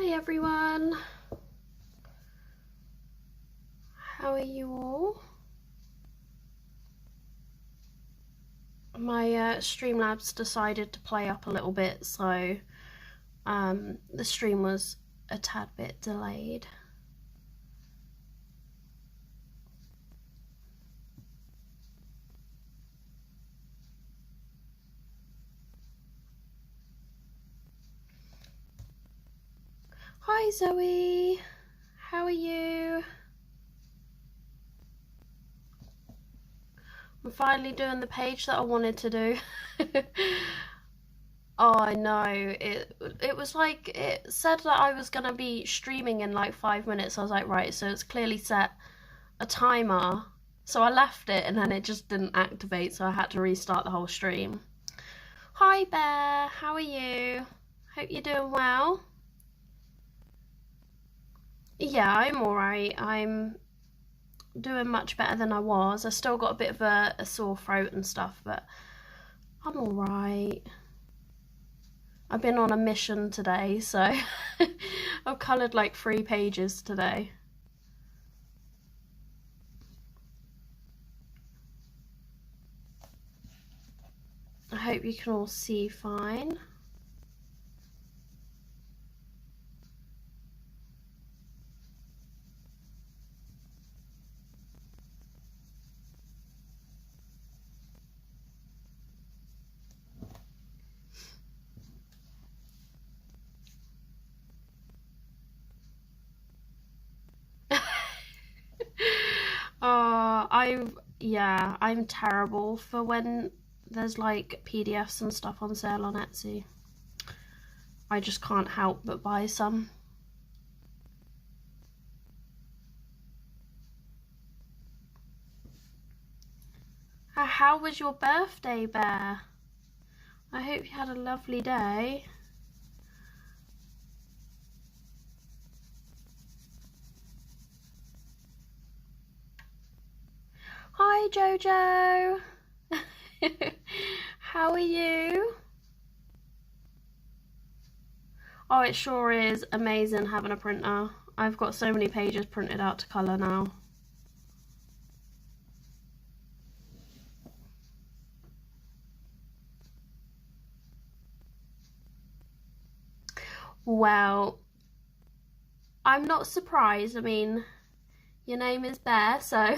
Hi everyone, how are you all? My Streamlabs decided to play up a little bit, so the stream was a tad bit delayed. Hi Zoe, how are you? I'm finally doing the page that I wanted to do. Oh, I know. It was like, it said that I was gonna be streaming in like 5 minutes. I was like, right, so it's clearly set a timer. So I left it and then it just didn't activate, so I had to restart the whole stream. Hi Bear, how are you? Hope you're doing well. Yeah, I'm alright. I'm doing much better than I was. I still got a bit of a sore throat and stuff, but I'm alright. I've been on a mission today, so I've coloured like 3 pages today. I hope you can all see fine. I'm terrible for when there's like PDFs and stuff on sale on Etsy. I just can't help but buy some. How was your birthday, Bear? I hope you had a lovely day. Hi Jojo! How are you? Oh, it sure is amazing having a printer. I've got so many pages printed out to colour now. Well, I'm not surprised. I mean, your name is Bear, so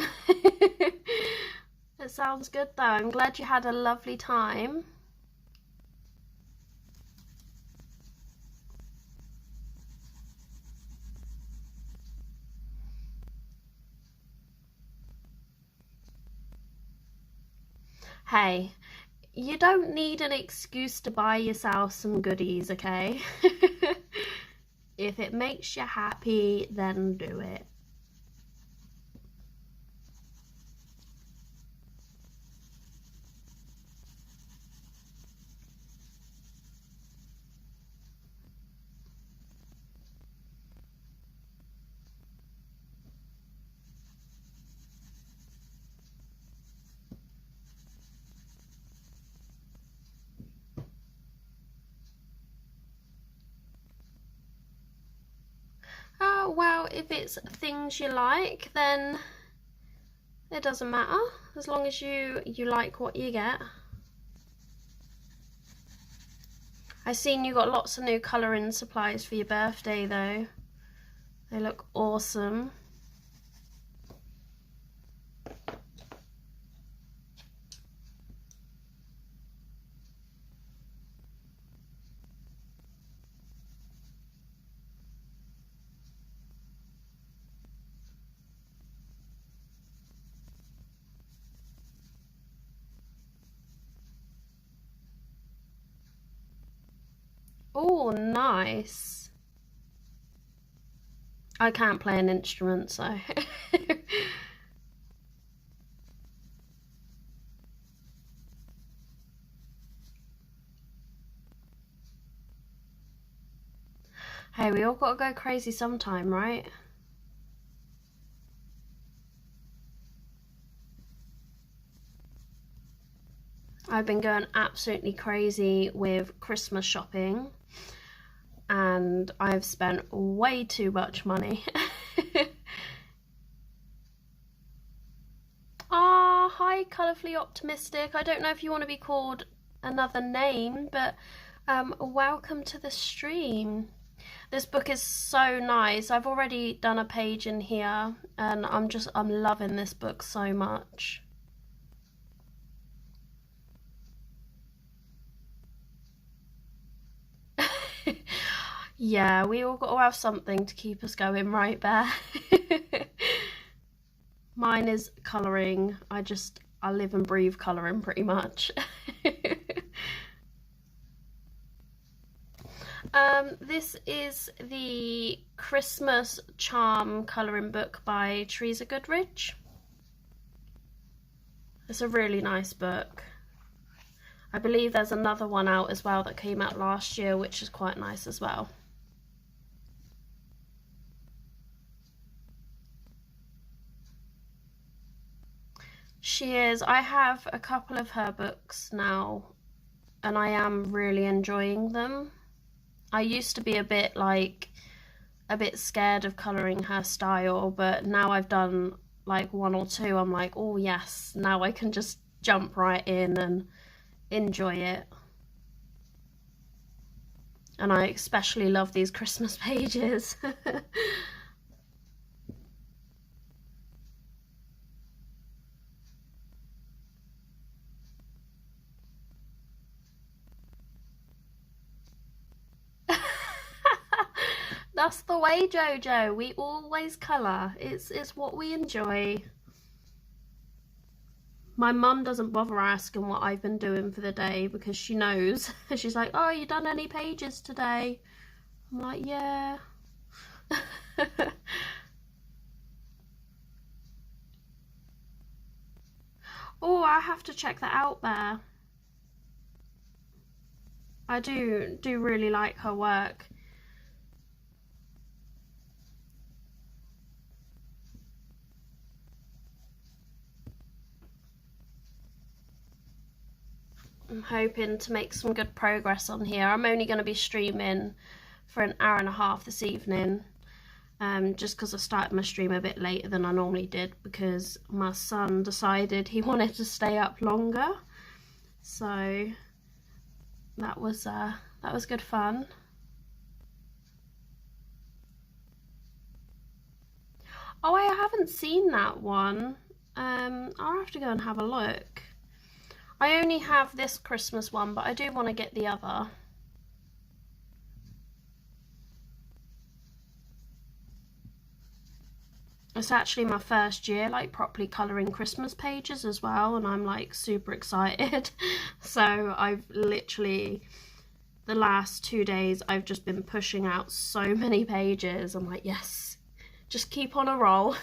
it sounds good though. I'm glad you had a lovely time. Hey, you don't need an excuse to buy yourself some goodies, okay? If it makes you happy, then do it. Well, if it's things you like, then it doesn't matter, as long as you like what you get. I've seen you got lots of new colouring supplies for your birthday though. They look awesome. Oh, nice. I can't play an instrument, so. Hey, we all gotta go crazy sometime, right? I've been going absolutely crazy with Christmas shopping. and I've spent way too much money. Ah, hi, Colourfully Optimistic. I don't know if you want to be called another name, but welcome to the stream. This book is so nice. I've already done a page in here, and I'm loving this book so much. Yeah, we all got to have something to keep us going, right, Bear? Mine is colouring. I live and breathe colouring pretty much. This is the Christmas Charm colouring book by Teresa Goodrich. It's a really nice book. I believe there's another one out as well that came out last year, which is quite nice as well. She is. I have a couple of her books now, and I am really enjoying them. I used to be a bit scared of colouring her style, but now I've done like one or two, I'm like, oh yes, now I can just jump right in and enjoy it. And I especially love these Christmas pages. That's the way, Jojo. We always colour. It's what we enjoy. My mum doesn't bother asking what I've been doing for the day because she knows. She's like, oh, you done any pages today? I'm like, yeah. Oh, I have to check that out there. I do really like her work. I'm hoping to make some good progress on here. I'm only going to be streaming for an hour and a half this evening, just because I started my stream a bit later than I normally did because my son decided he wanted to stay up longer. So that was good fun. Oh, I haven't seen that one. I'll have to go and have a look. I only have this Christmas one, but I do want to get the other. It's actually my first year like properly colouring Christmas pages as well, and I'm like super excited. So I've literally, the last 2 days, I've just been pushing out so many pages. I'm like, yes, just keep on a roll.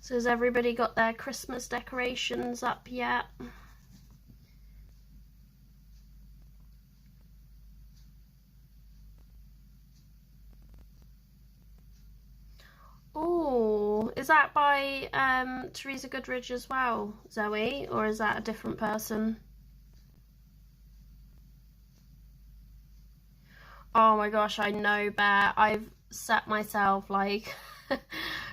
So has everybody got their Christmas decorations up yet? Oh, is that by Teresa Goodrich as well, Zoe? Or is that a different person? Oh my gosh, I know, Bear. I've set myself like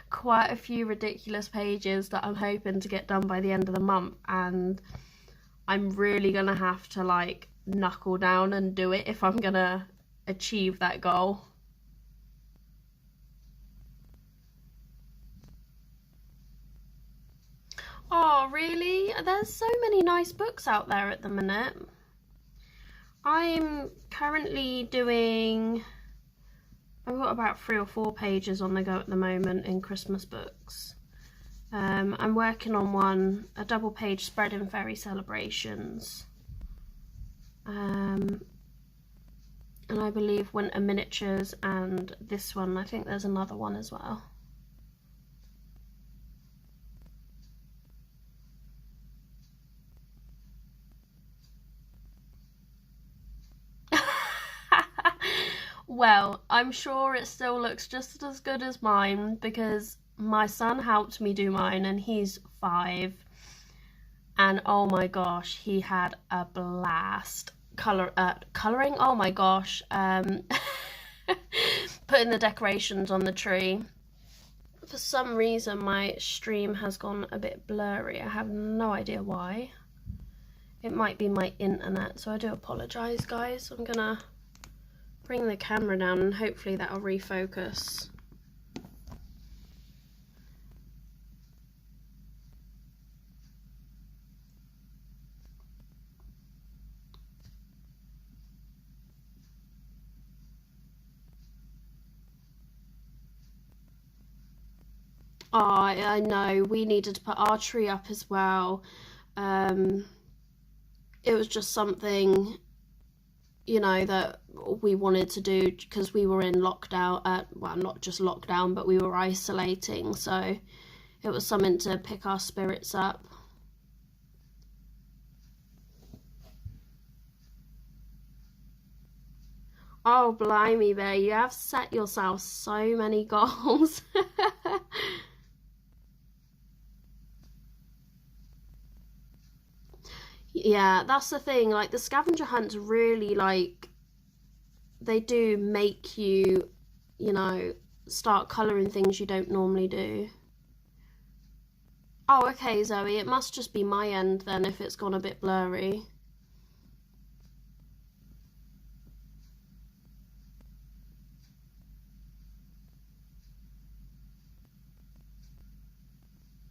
quite a few ridiculous pages that I'm hoping to get done by the end of the month, and I'm really gonna have to like knuckle down and do it if I'm gonna achieve that goal. Oh, really? There's so many nice books out there at the minute. I'm currently doing, I've got about 3 or 4 pages on the go at the moment in Christmas books. I'm working on one, a double page spread in Fairy Celebrations. And I believe Winter Miniatures, and this one, I think there's another one as well. Well, I'm sure it still looks just as good as mine because my son helped me do mine and he's 5. And oh my gosh, he had a blast coloring. Oh my gosh, putting the decorations on the tree. For some reason, my stream has gone a bit blurry. I have no idea why. It might be my internet, so I do apologise, guys. I'm gonna bring the camera down and hopefully that'll refocus. Oh, I know, we needed to put our tree up as well. It was just something, you know, that we wanted to do because we were in lockdown, well, not just lockdown, but we were isolating, so it was something to pick our spirits up. Oh, blimey, Bear, you have set yourself so many goals. Yeah, that's the thing, like the scavenger hunts really, like, they do make you, you know, start colouring things you don't normally do. Oh, okay, Zoe, it must just be my end then if it's gone a bit blurry.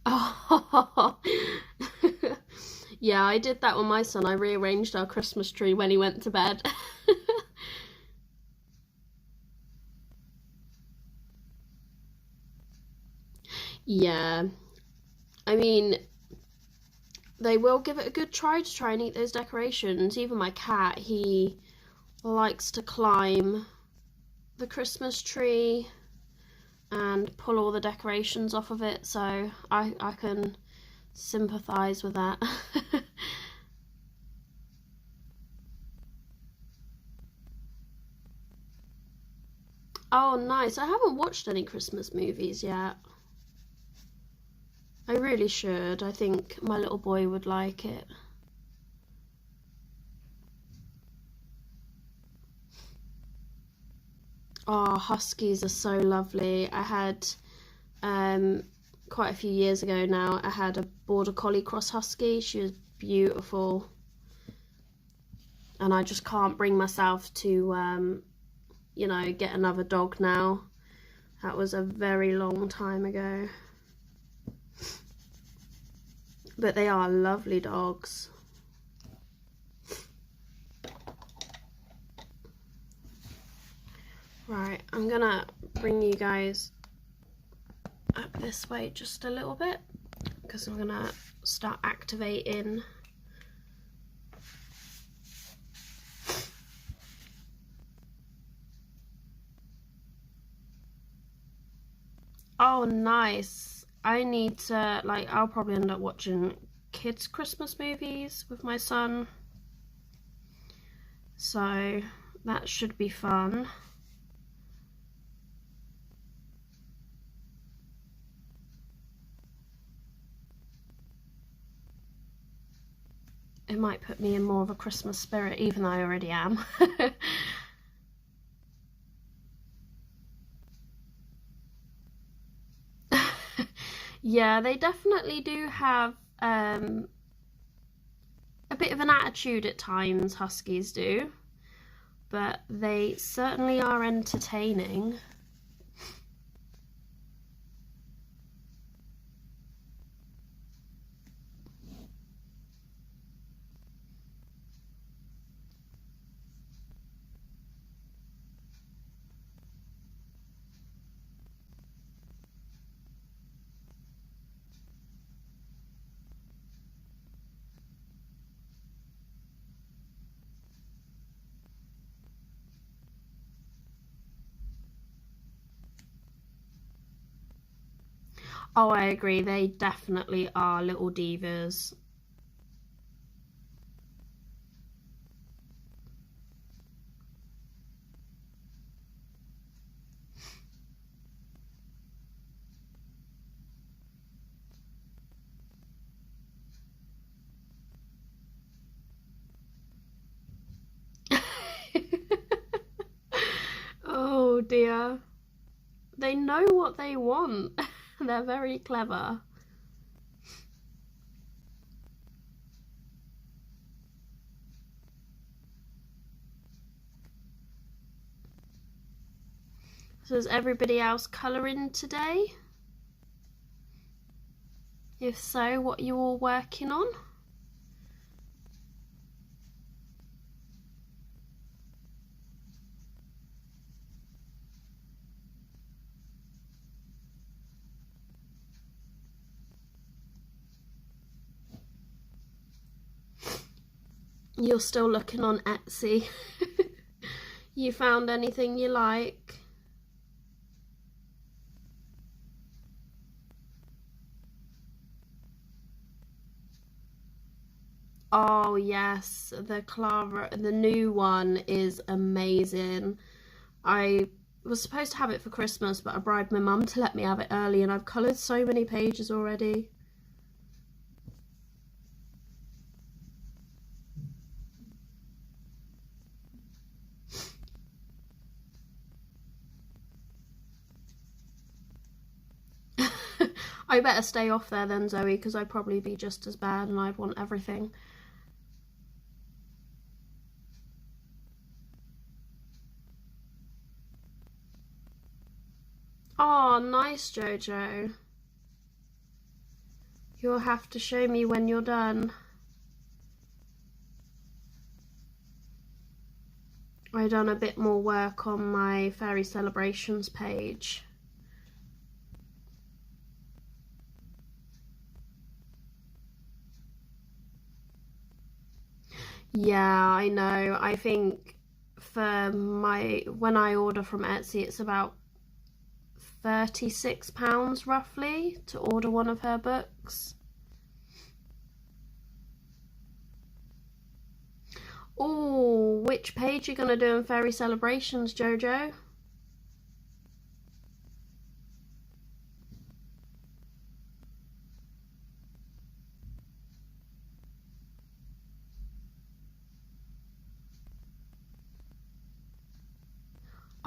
Oh, yeah, I did that with my son. I rearranged our Christmas tree when he went to bed. Yeah, I mean, they will give it a good try and eat those decorations. Even my cat, he likes to climb the Christmas tree and pull all the decorations off of it, so I can sympathise with that. Oh, nice. I haven't watched any Christmas movies yet. I really should. I think my little boy would like it. Oh, huskies are so lovely. I had, quite a few years ago now, I had a border collie cross husky. She was beautiful. And I just can't bring myself to, you know, get another dog now. That was a very long time ago. But they are lovely dogs. Right, I'm gonna bring you guys up this way just a little bit because I'm gonna start activating Oh, nice. I need to, like, I'll probably end up watching kids' Christmas movies with my son. So that should be fun. It might put me in more of a Christmas spirit, even though I already am. Yeah, they definitely do have a bit of an attitude at times, huskies do, but they certainly are entertaining. Oh, I agree, they definitely are little divas. know what they want. They're very clever. So is everybody else colouring today? If so, what are you all working on? You're still looking on Etsy. You found anything you like? Oh yes, the new one is amazing. I was supposed to have it for Christmas, but I bribed my mum to let me have it early, and I've coloured so many pages already. I better stay off there then, Zoe, because I'd probably be just as bad and I'd want everything. Oh, nice, Jojo. You'll have to show me when you're done. I've done a bit more work on my Fairy Celebrations page. Yeah, I know. I think for when I order from Etsy, it's about £36 roughly to order one of her books. Oh, which page are you gonna do in Fairy Celebrations, Jojo?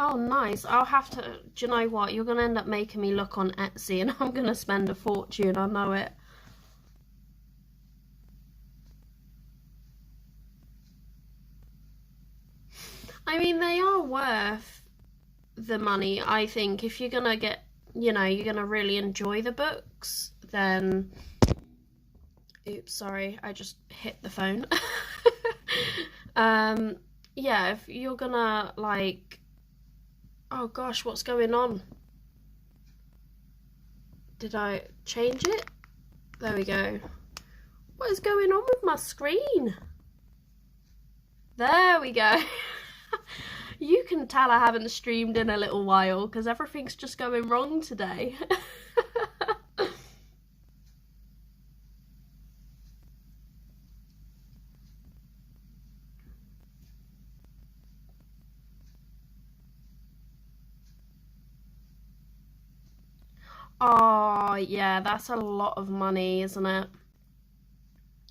Oh, nice. I'll have to, do you know what? You're going to end up making me look on Etsy and I'm going to spend a fortune, I know it. I mean, they are worth the money, I think. If you're going to get, you're going to really enjoy the books, then... Oops, sorry, I just hit the phone. Yeah, if you're going to, like... Oh gosh, what's going on? Did I change it? There we go. What is going on with my screen? There we go. You can tell I haven't streamed in a little while because everything's just going wrong today. Oh, yeah, that's a lot of money, isn't it?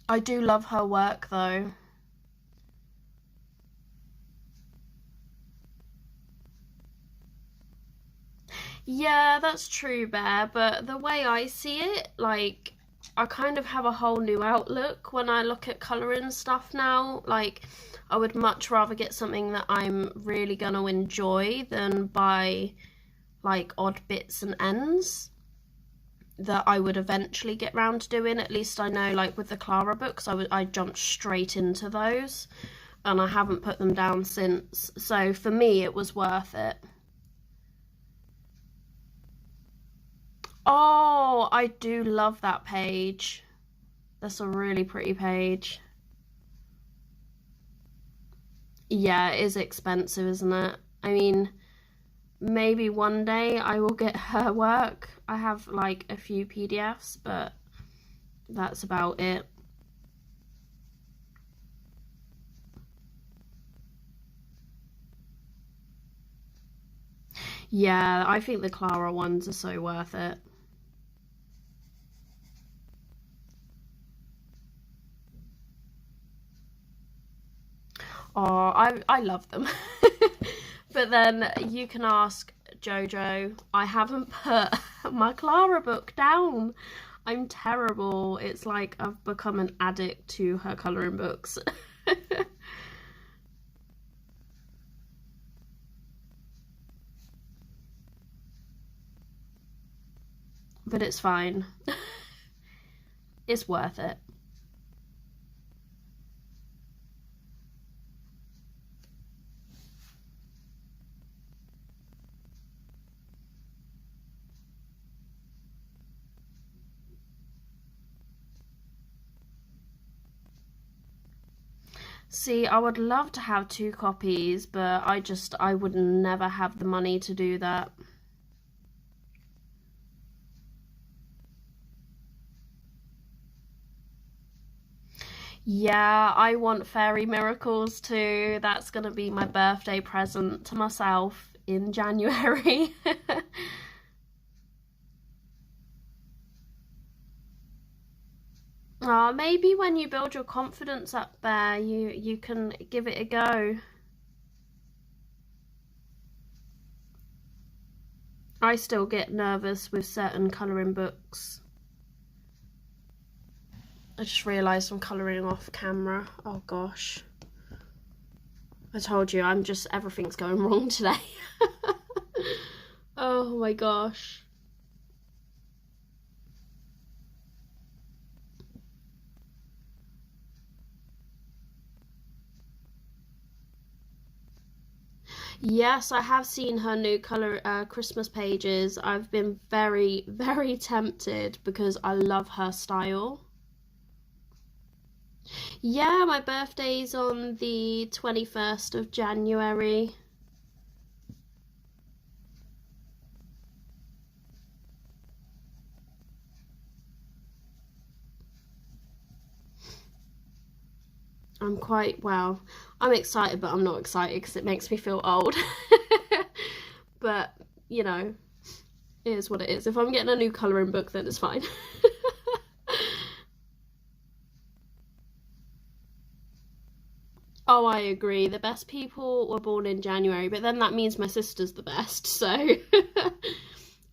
I do love her work, though. Yeah, that's true, Bear, but the way I see it, like, I kind of have a whole new outlook when I look at colouring stuff now. Like, I would much rather get something that I'm really gonna enjoy than buy, like, odd bits and ends that I would eventually get round to doing. At least I know, like with the Clara books, I jumped straight into those and I haven't put them down since. So for me, it was worth it. Oh, I do love that page. That's a really pretty page. Yeah, it is expensive, isn't it? I mean, maybe one day I will get her work. I have like a few PDFs, but that's about it. Yeah, I think the Clara ones are so worth it. Oh, I love them. But then you can ask Jojo, I haven't put my Clara book down. I'm terrible. It's like I've become an addict to her colouring books. But it's fine. It's worth it. See, I would love to have 2 copies, but I would never have the money to do that. Yeah, I want Fairy Miracles too. That's gonna be my birthday present to myself in January. Maybe when you build your confidence up there, you can give it a go. I still get nervous with certain colouring books. I just realised I'm colouring off camera. Oh gosh. I told you, everything's going wrong today. Oh my gosh. Yes, I have seen her new Christmas pages. I've been very, very tempted because I love her style. Yeah, my birthday's on the 21st of January. I'm excited, but I'm not excited because it makes me feel old. But, you know, it is what it is. If I'm getting a new colouring book, then it's fine. Oh, I agree. The best people were born in January, but then that means my sister's the best, so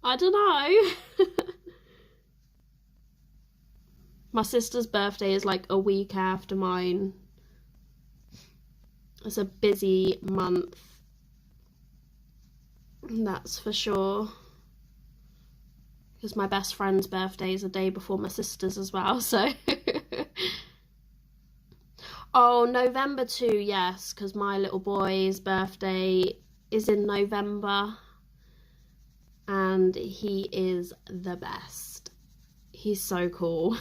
I don't know. My sister's birthday is like a week after mine. It's a busy month, that's for sure. Because my best friend's birthday is a day before my sister's as well, so. Oh, November too, yes, because my little boy's birthday is in November and he is the best. He's so cool.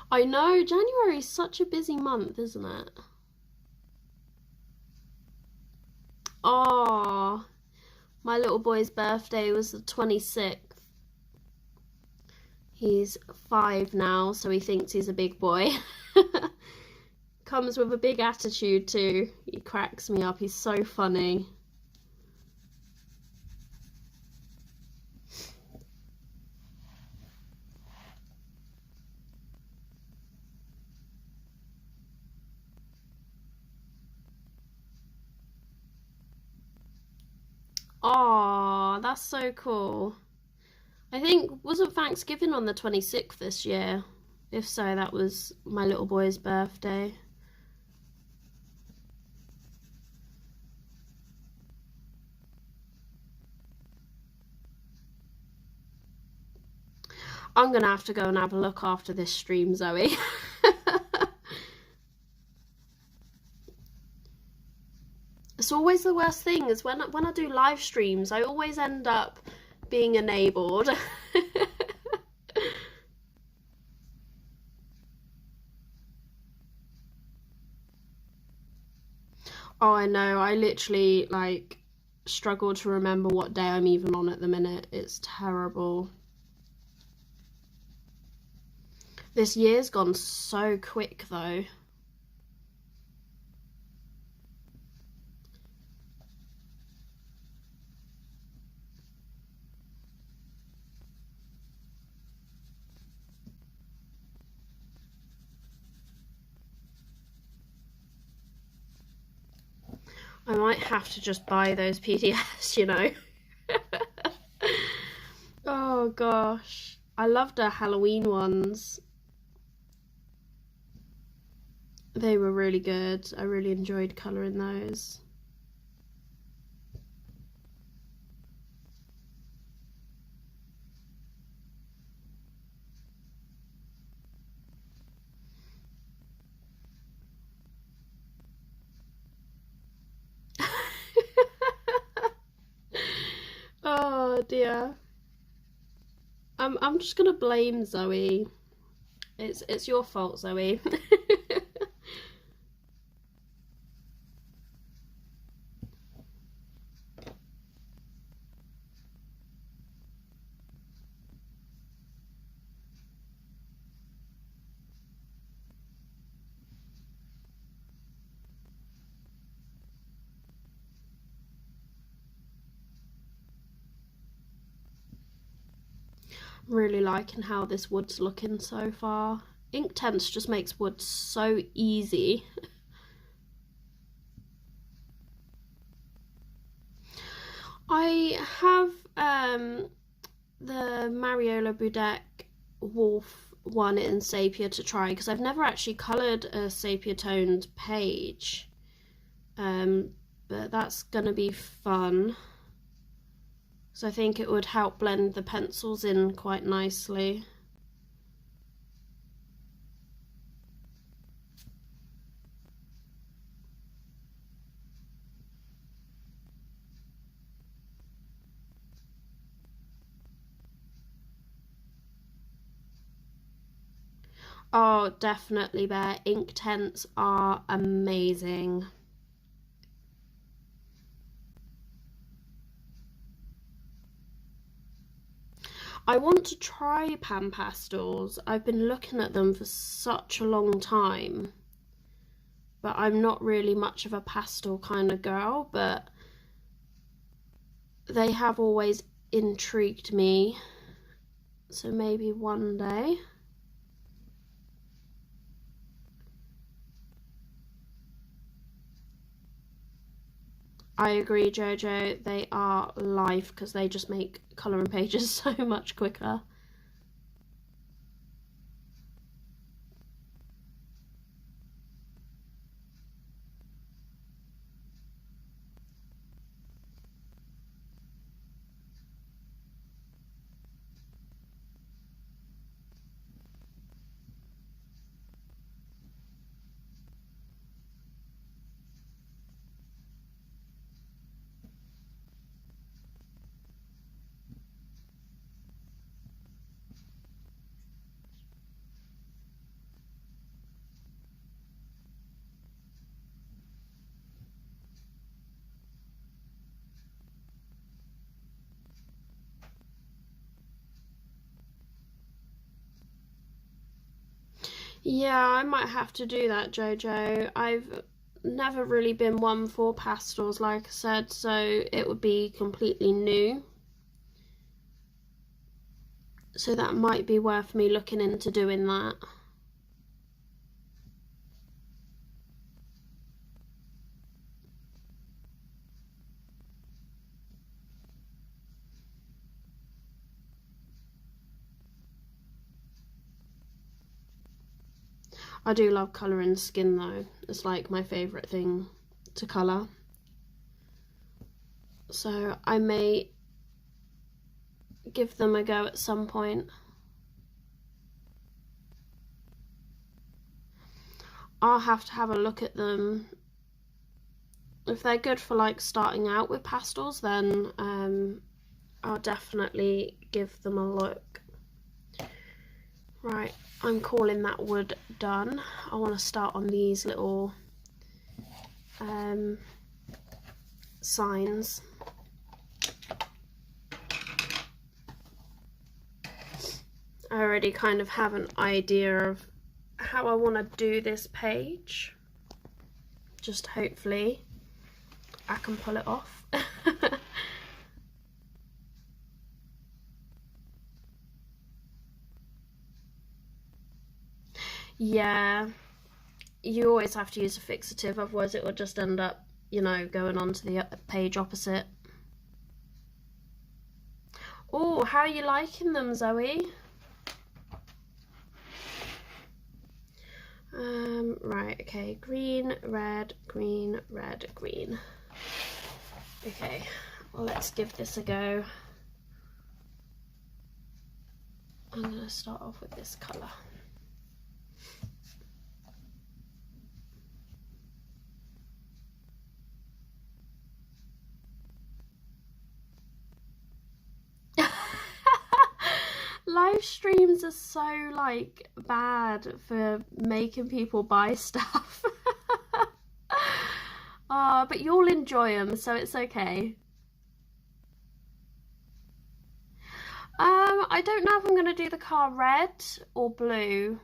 I know, January is such a busy month, isn't it? Oh, my little boy's birthday was the 26th. He's 5 now, so he thinks he's a big boy. Comes with a big attitude too. He cracks me up, he's so funny. Oh, that's so cool. I think, wasn't Thanksgiving on the 26th this year? If so, that was my little boy's birthday. I'm gonna have to go and have a look after this stream, Zoe. It's always the worst thing is when I do live streams, I always end up being enabled. Oh, I know. I literally like struggle to remember what day I'm even on at the minute. It's terrible. This year's gone so quick though. I might have to just buy those PDFs, you know. Oh gosh, I loved the Halloween ones. They were really good. I really enjoyed colouring those. Oh dear. I'm just gonna blame Zoe. It's your fault, Zoe. Really liking how this wood's looking so far. Inktense just makes wood so easy. I have the Mariola Budek Wolf one in Sepia to try, because I've never actually coloured a sepia toned page, but that's gonna be fun. So I think it would help blend the pencils in quite nicely. Oh, definitely, Bear. Inktense are amazing. I want to try pan pastels. I've been looking at them for such a long time, but I'm not really much of a pastel kind of girl, but they have always intrigued me, so maybe one day. I agree, Jojo, they are life because they just make colouring pages so much quicker. Yeah, I might have to do that, Jojo. I've never really been one for pastels, like I said, so it would be completely new. So that might be worth me looking into doing that. I do love colouring skin though. It's like my favourite thing to colour. So I may give them a go at some point. I'll have to have a look at them. If they're good for like starting out with pastels, then I'll definitely give them a look. Right, I'm calling that wood done. I want to start on these little signs. I already kind of have an idea of how I want to do this page. Just hopefully I can pull it off. Yeah, you always have to use a fixative, otherwise it will just end up you know, going on to the page opposite. Oh, how are you liking them, Zoe? Right, okay, green, red, green, red, green. Okay, well, let's give this a go. I'm gonna start off with this colour. Live streams are so like bad for making people buy stuff. But you'll enjoy them, so it's okay. I don't know if I'm gonna do the car red or blue,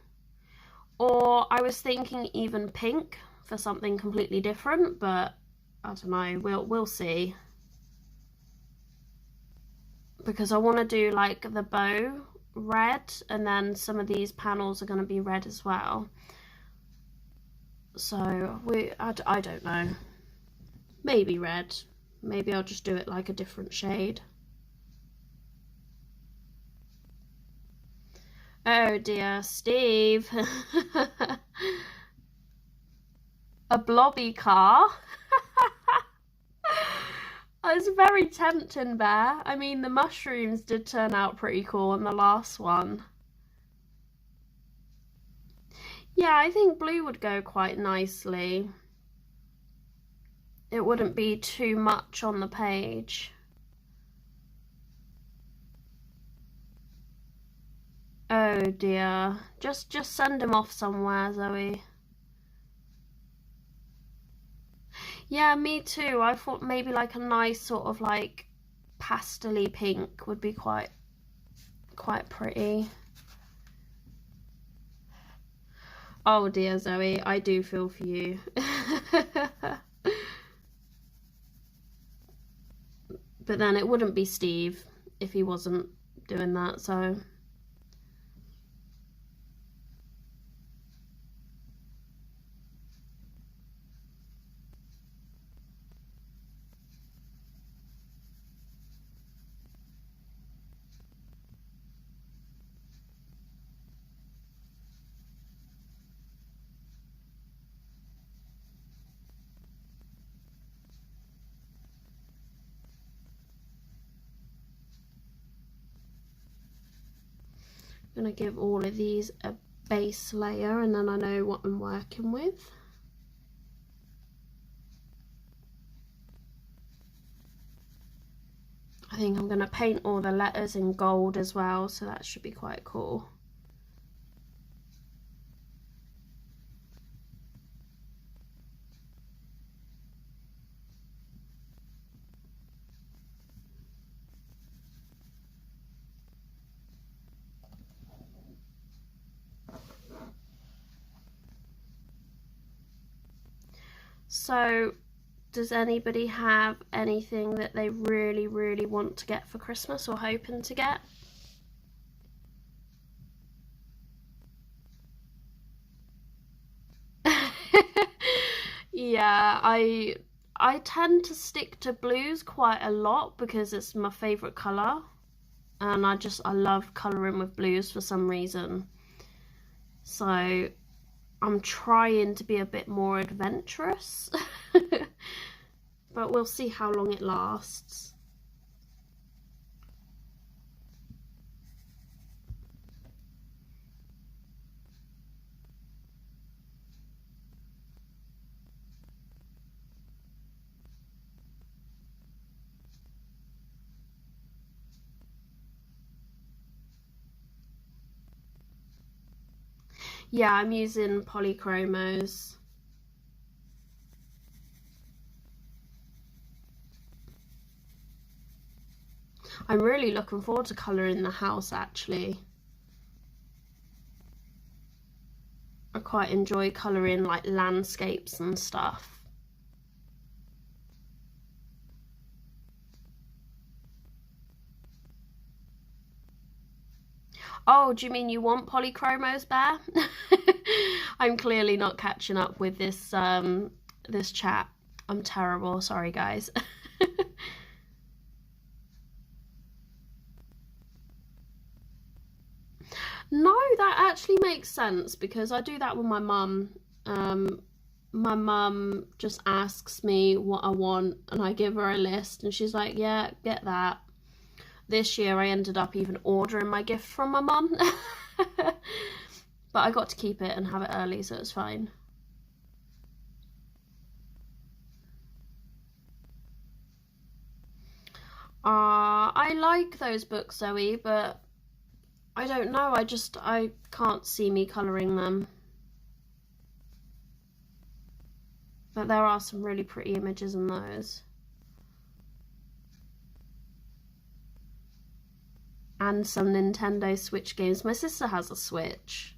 or I was thinking even pink for something completely different, but I don't know, we'll see. Because I want to do like the bow red, and then some of these panels are going to be red as well. So I don't know, maybe red, maybe I'll just do it like a different shade. Oh dear, Steve. A blobby car. It's very tempting, Bear. I mean, the mushrooms did turn out pretty cool in the last one. Yeah, I think blue would go quite nicely. It wouldn't be too much on the page. Oh dear. Just send him off somewhere, Zoe. Yeah, me too. I thought maybe like a nice sort of like pastel-y pink would be quite pretty. Oh dear, Zoe, I do feel for you. But then it wouldn't be Steve if he wasn't doing that, so... I'm going to give all of these a base layer, and then I know what I'm working with. I think I'm going to paint all the letters in gold as well, so that should be quite cool. So, does anybody have anything that they really, really want to get for Christmas or hoping to get? Yeah, I tend to stick to blues quite a lot because it's my favourite colour, and I love colouring with blues for some reason. So I'm trying to be a bit more adventurous. But we'll see how long it lasts. Yeah, I'm using polychromos. I'm really looking forward to colouring the house, actually. I quite enjoy colouring like landscapes and stuff. Oh, do you mean you want polychromos, Bear? I'm clearly not catching up with this this chat. I'm terrible, sorry guys. No, that actually makes sense because I do that with my mum. My mum just asks me what I want and I give her a list and she's like, yeah, get that. This year I ended up even ordering my gift from my mum. But I got to keep it and have it early, so it's fine. I like those books, Zoe, but I don't know, I can't see me colouring them. But there are some really pretty images in those. And some Nintendo Switch games. My sister has a Switch.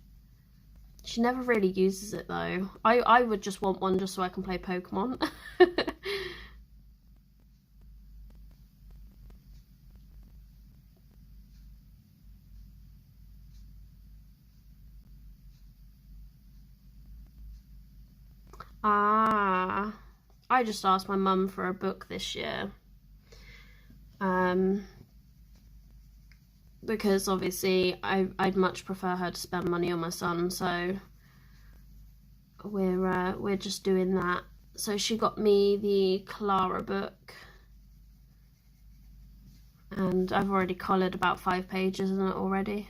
She never really uses it though. I would just want one just so I can play Pokemon. I just asked my mum for a book this year. Because obviously I'd much prefer her to spend money on my son, so we're just doing that. So she got me the Clara book, and I've already collared about 5 pages in it already.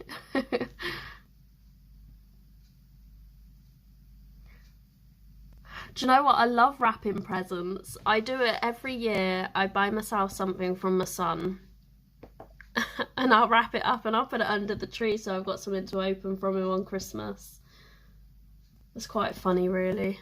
Do you know what? I love wrapping presents. I do it every year. I buy myself something from my son and I'll wrap it up and I'll put it under the tree so I've got something to open from him on Christmas. It's quite funny, really.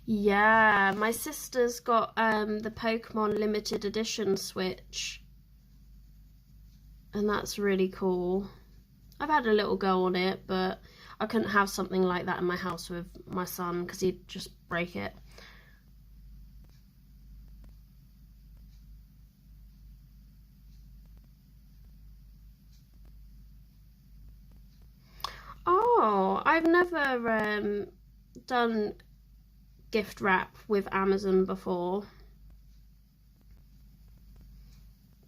Yeah, my sister's got the Pokemon limited edition Switch, and that's really cool. I've had a little go on it, but I couldn't have something like that in my house with my son because he'd just break it. Oh, I've never done gift wrap with Amazon before,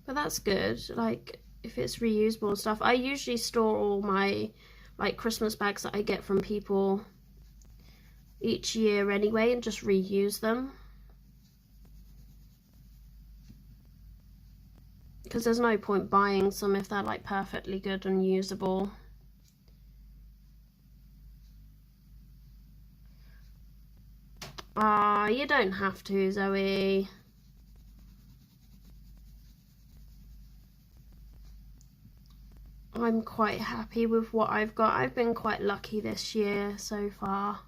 but that's good. Like, if it's reusable and stuff. I usually store all my like Christmas bags that I get from people each year anyway and just reuse them, because there's no point buying some if they're like perfectly good and usable. You don't have to, Zoe. I'm quite happy with what I've got. I've been quite lucky this year so far.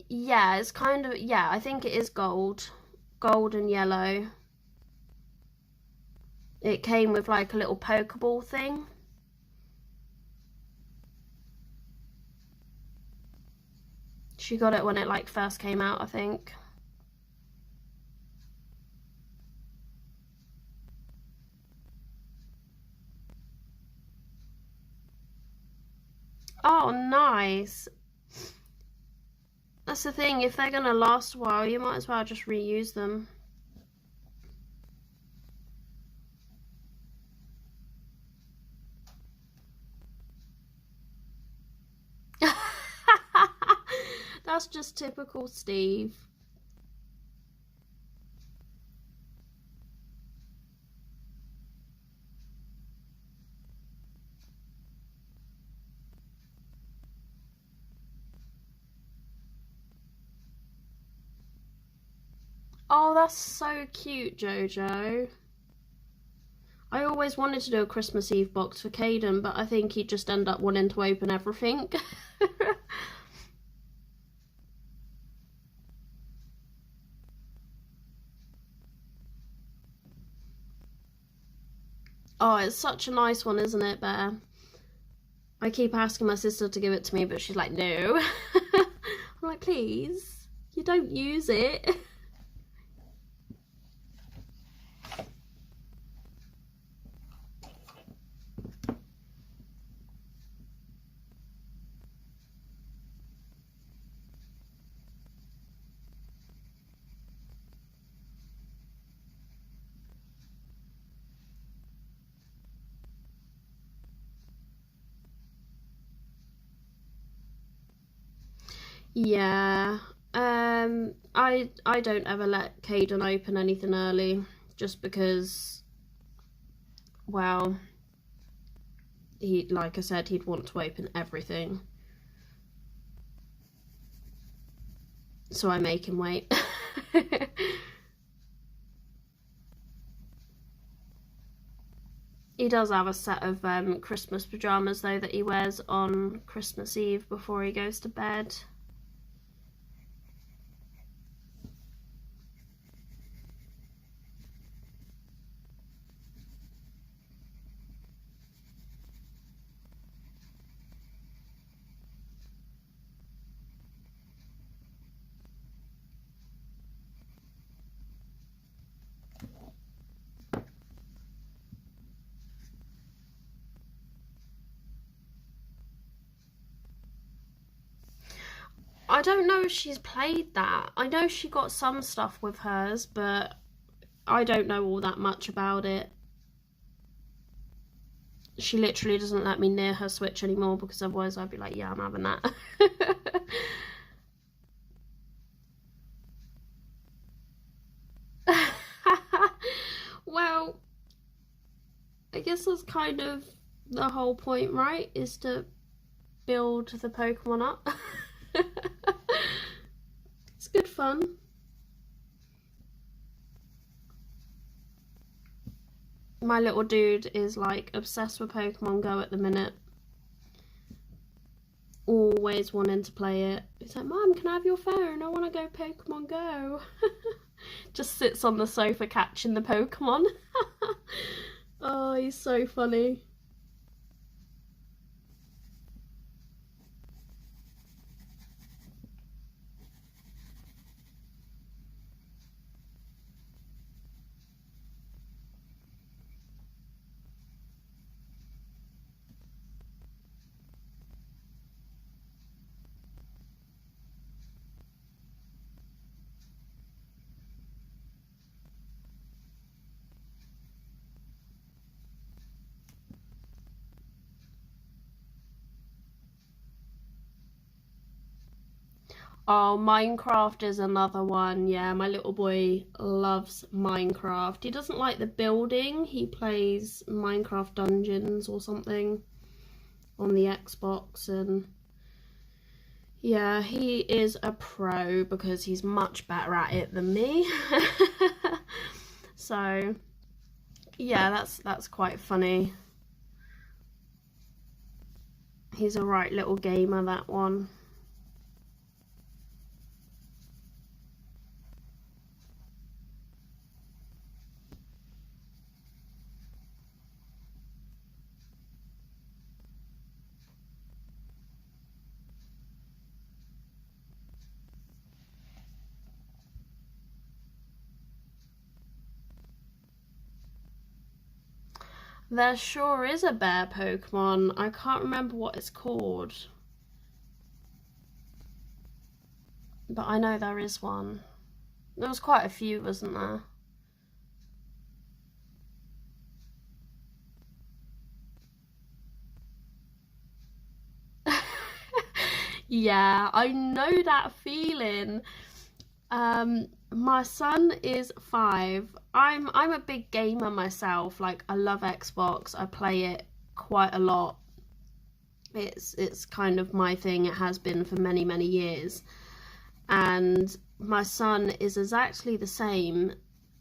Yeah, it's kind of, yeah, I think it is gold and yellow. It came with like a little Pokeball thing. She got it when it like first came out, I think. Oh, nice. That's the thing, if they're gonna last a while, you might as well just reuse them. That's just typical Steve. Oh, that's so cute, Jojo. I always wanted to do a Christmas Eve box for Caden, but I think he'd just end up wanting to open everything. Oh, it's such a nice one, isn't it, Bear? I keep asking my sister to give it to me, but she's like, no. I'm like, please, you don't use it. Yeah. I don't ever let Caden open anything early, just because, well, he, like I said, he'd want to open everything. So I make him wait. He does have a set of Christmas pajamas though that he wears on Christmas Eve before he goes to bed. I don't know if she's played that. I know she got some stuff with hers, but I don't know all that much about it. She literally doesn't let me near her Switch anymore, because otherwise I'd be like, yeah, I'm having that. Well, I guess that's kind of the whole point, right? Is to build the Pokemon up. It's good fun. My little dude is like obsessed with Pokemon Go at the minute. Always wanting to play it. He's like, Mum, can I have your phone? I want to go Pokemon Go. Just sits on the sofa catching the Pokemon. Oh, he's so funny. Oh, Minecraft is another one. Yeah, my little boy loves Minecraft. He doesn't like the building. He plays Minecraft Dungeons or something on the Xbox, and yeah, he is a pro because he's much better at it than me. So yeah, that's quite funny. He's a right little gamer, that one. There sure is a bear Pokemon. I can't remember what it's called, but I know there is one. There was quite a few, wasn't there? Yeah, I know that feeling. My son is 5. I'm a big gamer myself. Like, I love Xbox. I play it quite a lot. It's kind of my thing. It has been for many, many years. And my son is exactly the same,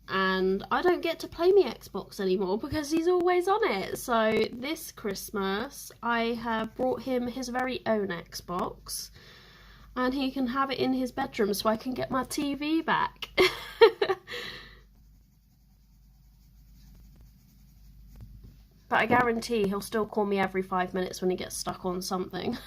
and I don't get to play my Xbox anymore because he's always on it. So this Christmas I have brought him his very own Xbox, and he can have it in his bedroom so I can get my TV back. I guarantee he'll still call me every 5 minutes when he gets stuck on something.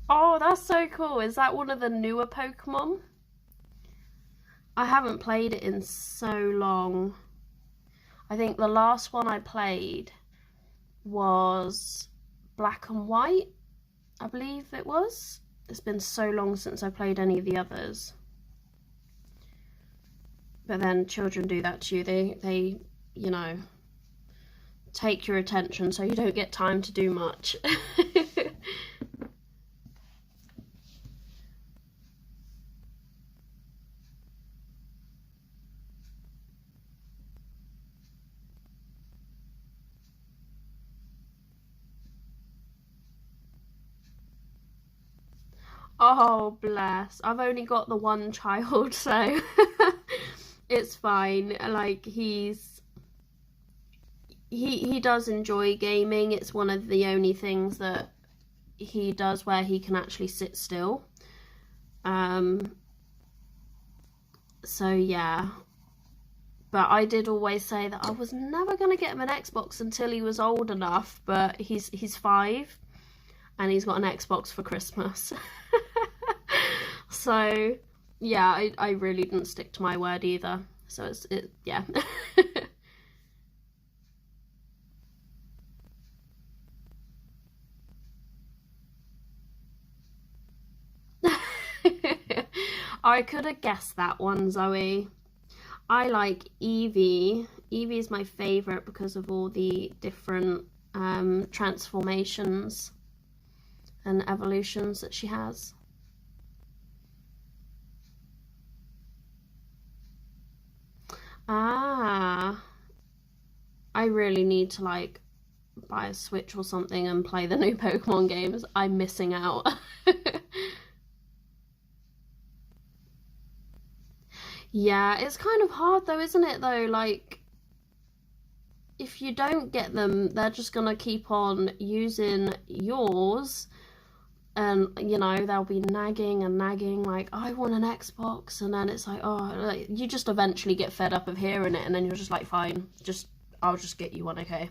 Oh, that's so cool. Is that one of the newer Pokemon? I haven't played it in so long. I think the last one I played was Black and White, I believe it was. It's been so long since I played any of the others. But then children do that to you. They, you know, take your attention so you don't get time to do much. Oh, bless. I've only got the one child, so it's fine. Like, he does enjoy gaming. It's one of the only things that he does where he can actually sit still. So yeah. But I did always say that I was never going to get him an Xbox until he was old enough, but he's 5 and he's got an Xbox for Christmas. So yeah, I really didn't stick to my word either. So yeah. I could have guessed that one, Zoe. I like Eevee. Eevee is my favourite because of all the different transformations and evolutions that she has. Ah, I really need to like buy a Switch or something and play the new Pokemon games. I'm missing out. Yeah, it's kind of hard though, isn't it though? Like, if you don't get them, they're just gonna keep on using yours, and you know, they'll be nagging and nagging like, I want an Xbox, and then it's like, oh, like, you just eventually get fed up of hearing it, and then you're just like, fine, I'll just get you one, okay?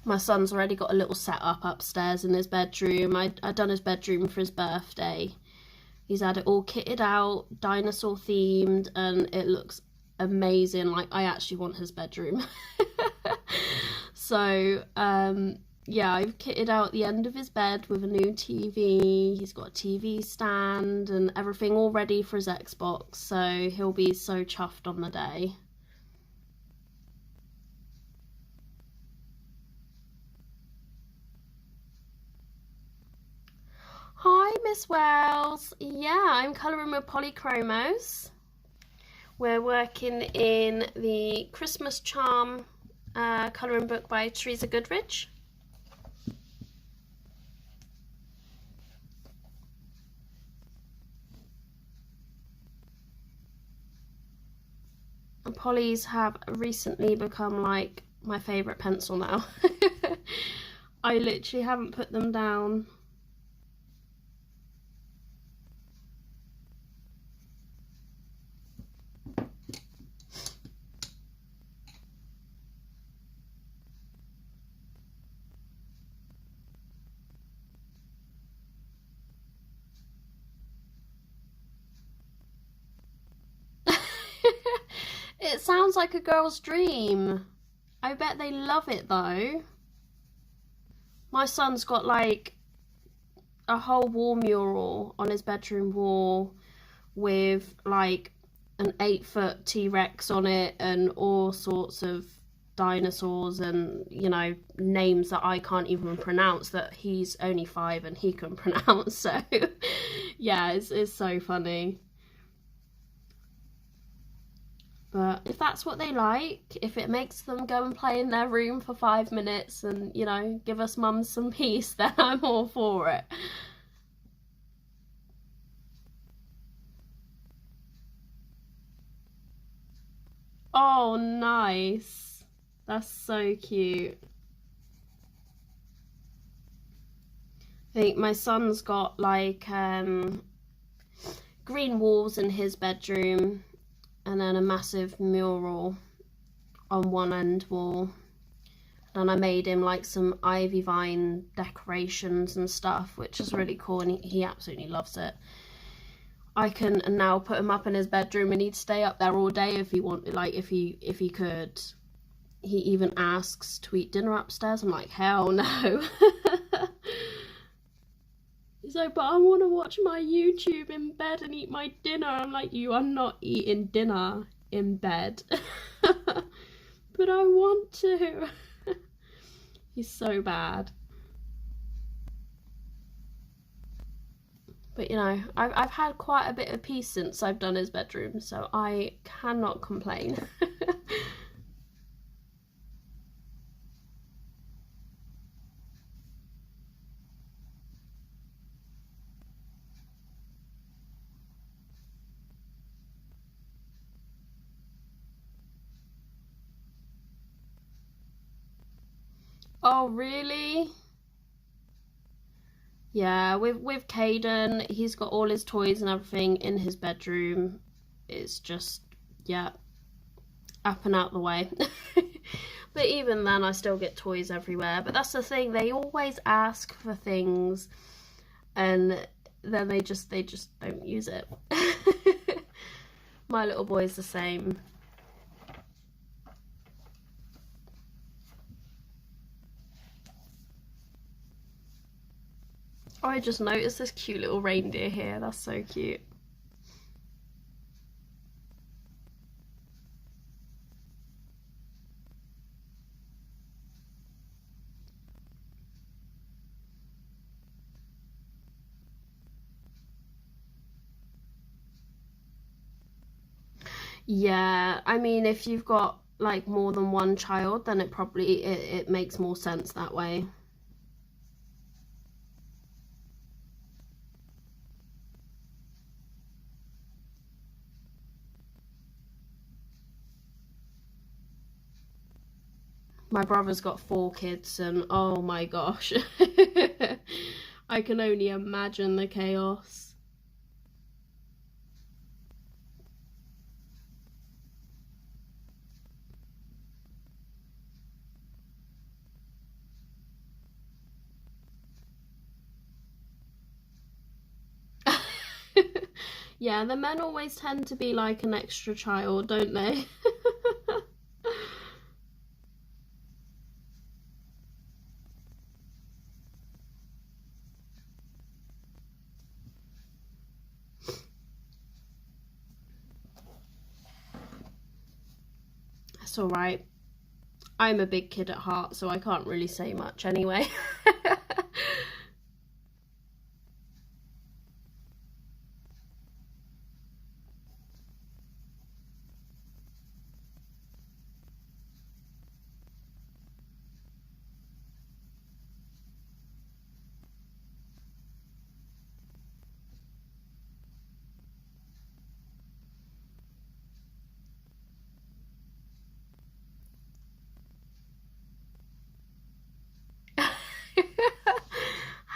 My son's already got a little setup upstairs in his bedroom. I done his bedroom for his birthday. He's had it all kitted out, dinosaur themed, and it looks amazing. Like, I actually want his bedroom. So, yeah, I've kitted out the end of his bed with a new TV. He's got a TV stand and everything all ready for his Xbox. So he'll be so chuffed on the day. Hi, Miss Wells. Yeah, I'm colouring with Polychromos. We're working in the Christmas Charm colouring book by Teresa Goodrich. And Polly's have recently become like my favourite pencil now. I literally haven't put them down. It sounds like a girl's dream. I bet they love it though. My son's got like a whole wall mural on his bedroom wall with like an 8-foot T-Rex on it and all sorts of dinosaurs and, you know, names that I can't even pronounce that he's only 5 and he can pronounce. So yeah, it's so funny. But if that's what they like, if it makes them go and play in their room for 5 minutes and, you know, give us mums some peace, then I'm all for it. Oh, nice. That's so cute. I think my son's got like green walls in his bedroom and then a massive mural on one end wall. And I made him like some ivy vine decorations and stuff, which is really cool, and he absolutely loves it. I can now put him up in his bedroom and he'd stay up there all day if he wanted, like if he could. He even asks to eat dinner upstairs. I'm like, hell no. He's like, but I want to watch my YouTube in bed and eat my dinner. I'm like, you are not eating dinner in bed. But I want to. He's so bad. But you know, I've had quite a bit of peace since I've done his bedroom, so I cannot complain. Oh, really? Yeah, with Caden, he's got all his toys and everything in his bedroom. It's just, yeah, up and out the way. But even then, I still get toys everywhere. But that's the thing, they always ask for things and then they just don't use it. My little boy's the same. Oh, I just noticed this cute little reindeer here. That's so cute. Yeah, I mean, if you've got like more than one child, then it makes more sense that way. My brother's got 4 kids and oh my gosh. I can only imagine the chaos. Yeah, the men always tend to be like an extra child, don't they? That's alright. I'm a big kid at heart, so I can't really say much anyway.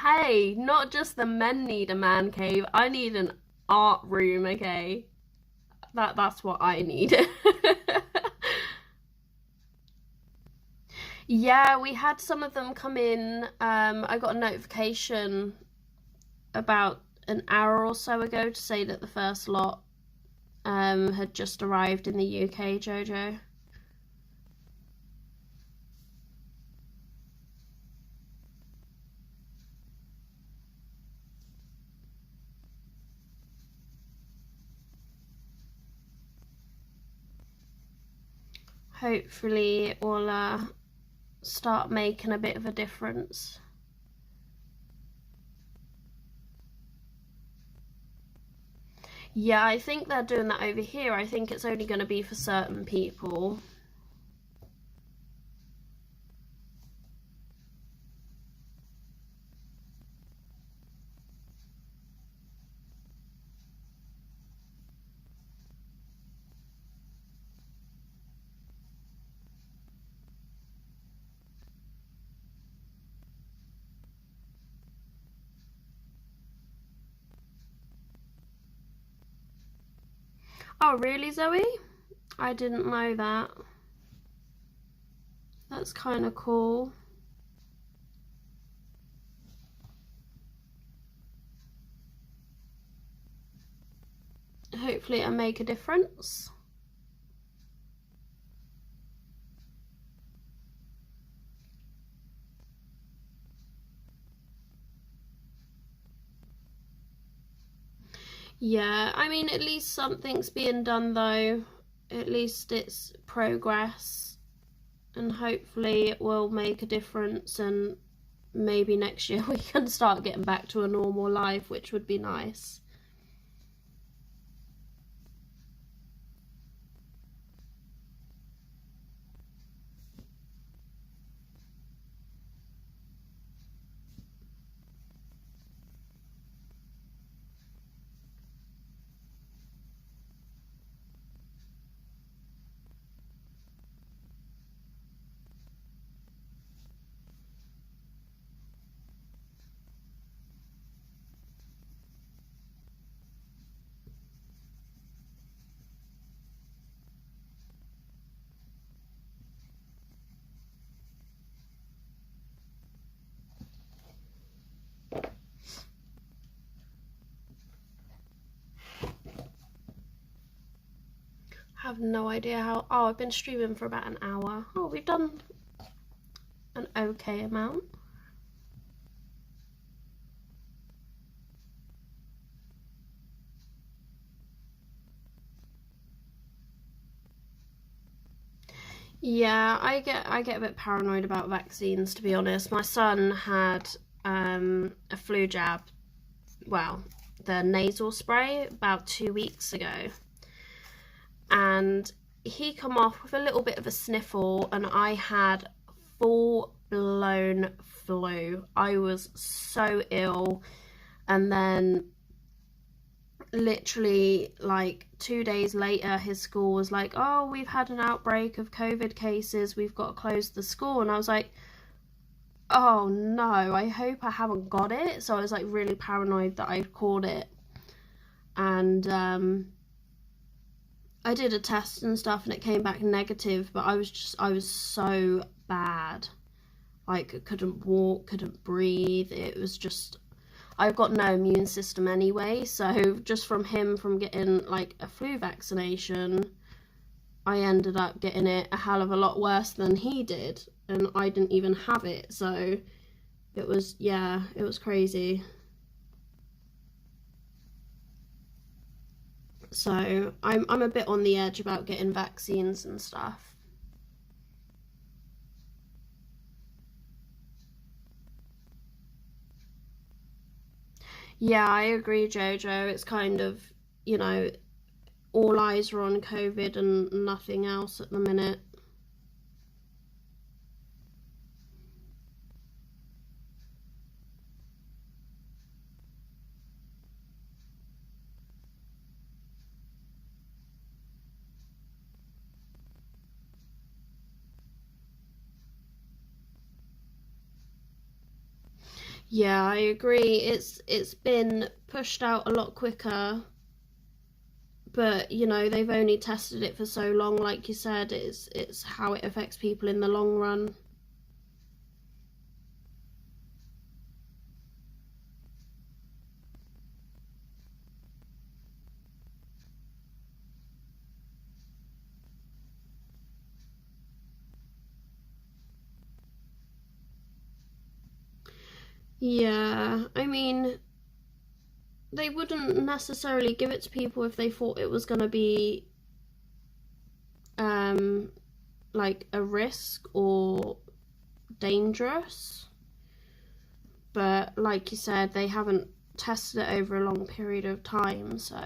Hey, not just the men need a man cave. I need an art room, okay? That's what I need. Yeah, we had some of them come in. I got a notification about an hour or so ago to say that the first lot had just arrived in the UK, Jojo. Hopefully it will start making a bit of a difference. Yeah, I think they're doing that over here. I think it's only going to be for certain people. Oh, really, Zoe? I didn't know that. That's kind of cool. Hopefully it'll make a difference. Yeah, I mean, at least something's being done though. At least it's progress, and hopefully it will make a difference, and maybe next year we can start getting back to a normal life, which would be nice. I have no idea how. Oh, I've been streaming for about an hour. Oh, we've done an okay amount. Yeah, I get a bit paranoid about vaccines, to be honest. My son had a flu jab, well, the nasal spray about 2 weeks ago, and he come off with a little bit of a sniffle, and I had full blown flu. I was so ill, and then literally like 2 days later his school was like, oh, we've had an outbreak of COVID cases, we've got to close the school. And I was like, oh no, I hope I haven't got it. So I was like really paranoid that I'd caught it, and I did a test and stuff and it came back negative, but I was so bad, like I couldn't walk, couldn't breathe. It was just, I've got no immune system anyway, so just from getting like a flu vaccination, I ended up getting it a hell of a lot worse than he did, and I didn't even have it. So it was, yeah, it was crazy. So I'm a bit on the edge about getting vaccines and stuff. Yeah, I agree, Jojo. It's kind of, you know, all eyes are on COVID and nothing else at the minute. Yeah, I agree. It's been pushed out a lot quicker, but you know, they've only tested it for so long. Like you said, it's how it affects people in the long run. Yeah, I mean, they wouldn't necessarily give it to people if they thought it was going to be um like a risk or dangerous. But like you said, they haven't tested it over a long period of time, so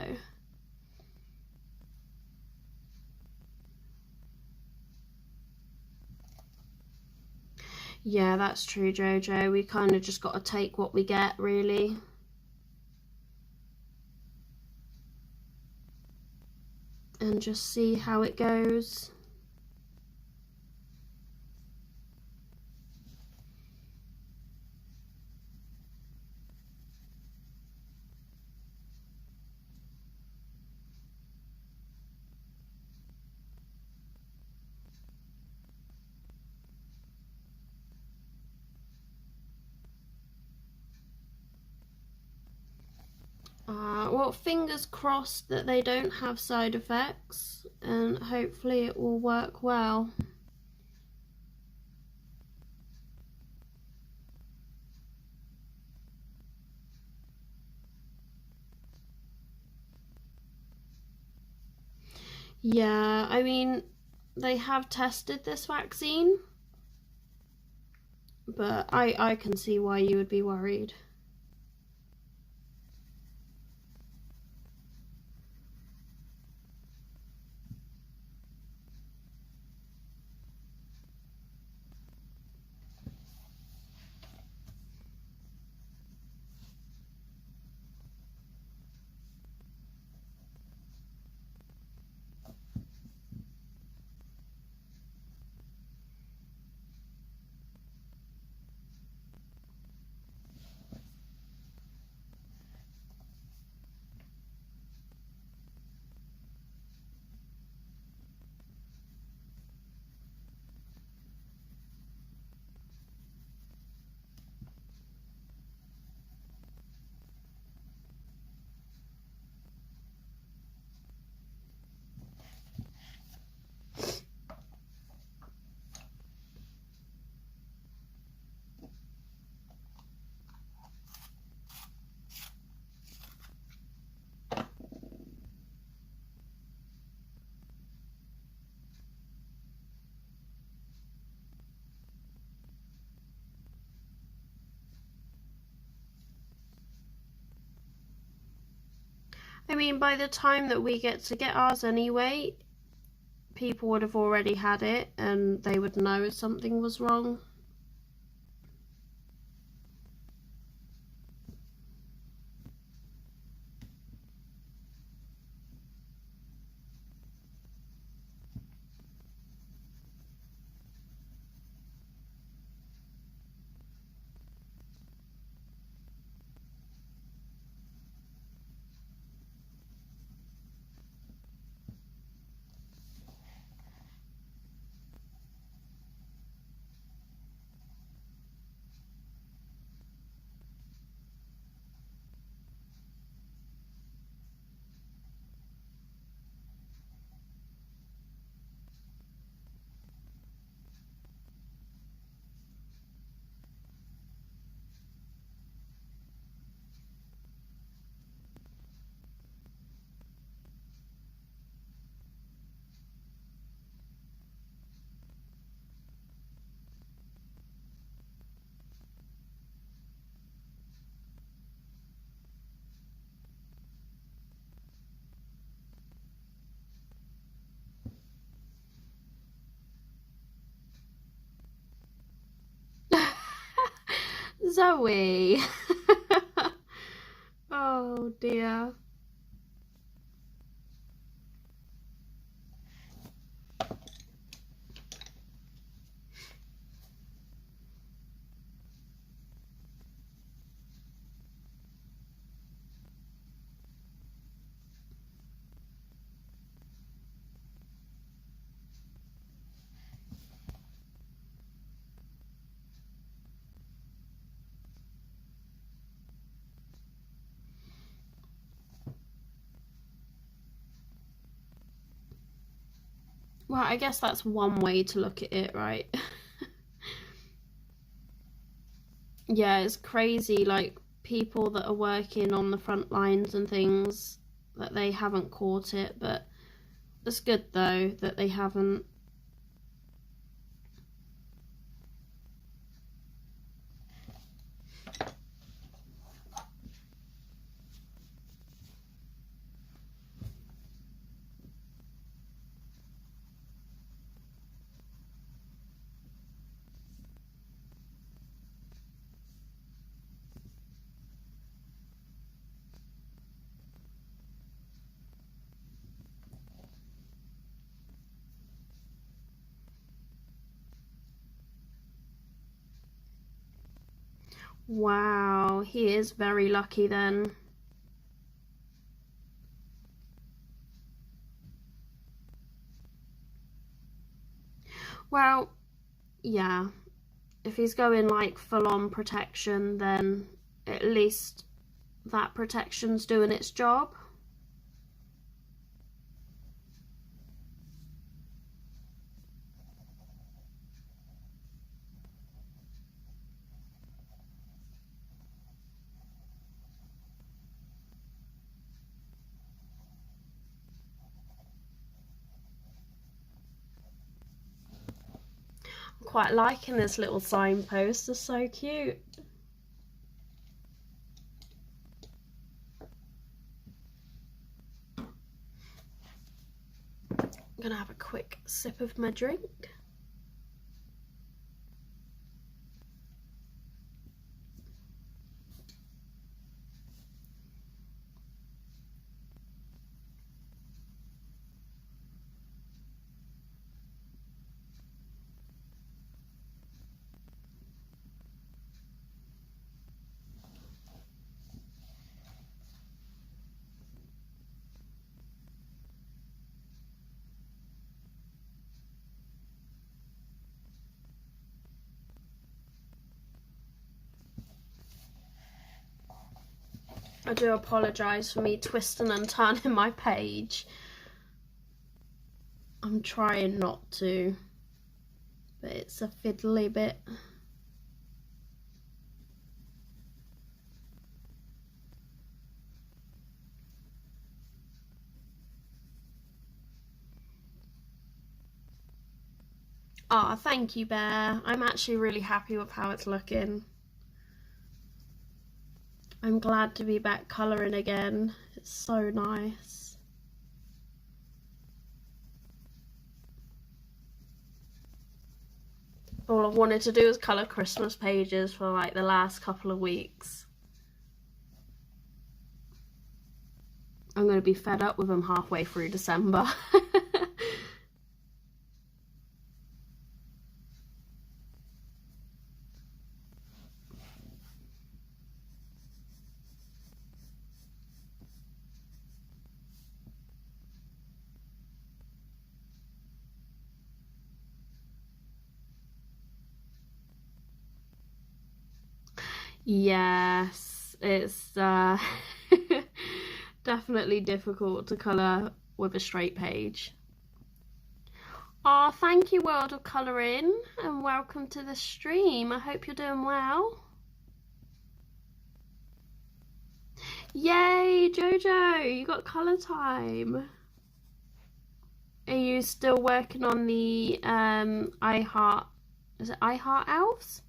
yeah, that's true, Jojo. We kind of just got to take what we get, really. And just see how it goes. Well, fingers crossed that they don't have side effects, and hopefully it will work well. Yeah, I mean, they have tested this vaccine, but I can see why you would be worried. I mean, by the time that we get to get ours anyway, people would have already had it and they would know if something was wrong. Zoe! Oh dear. Well, I guess that's one way to look at it, right? Yeah, it's crazy, like, people that are working on the front lines and things, that they haven't caught it, but it's good, though, that they haven't. Wow, he is very lucky then. Well, yeah, if he's going like full on protection, then at least that protection's doing its job. I'm quite liking this little signpost, it's so cute. I'm gonna have a quick sip of my drink. I do apologise for me twisting and turning my page. I'm trying not to, but it's a fiddly bit. Ah, thank you, Bear. I'm actually really happy with how it's looking. I'm glad to be back colouring again. It's so nice. All I've wanted to do is colour Christmas pages for like the last couple of weeks. I'm going to be fed up with them halfway through December. Yes, it's definitely difficult to colour with a straight page. Oh, thank you, World of Colouring, and welcome to the stream. I hope you're doing well. Yay, Jojo, you got colour time. Are you still working on the is it I Heart Elves?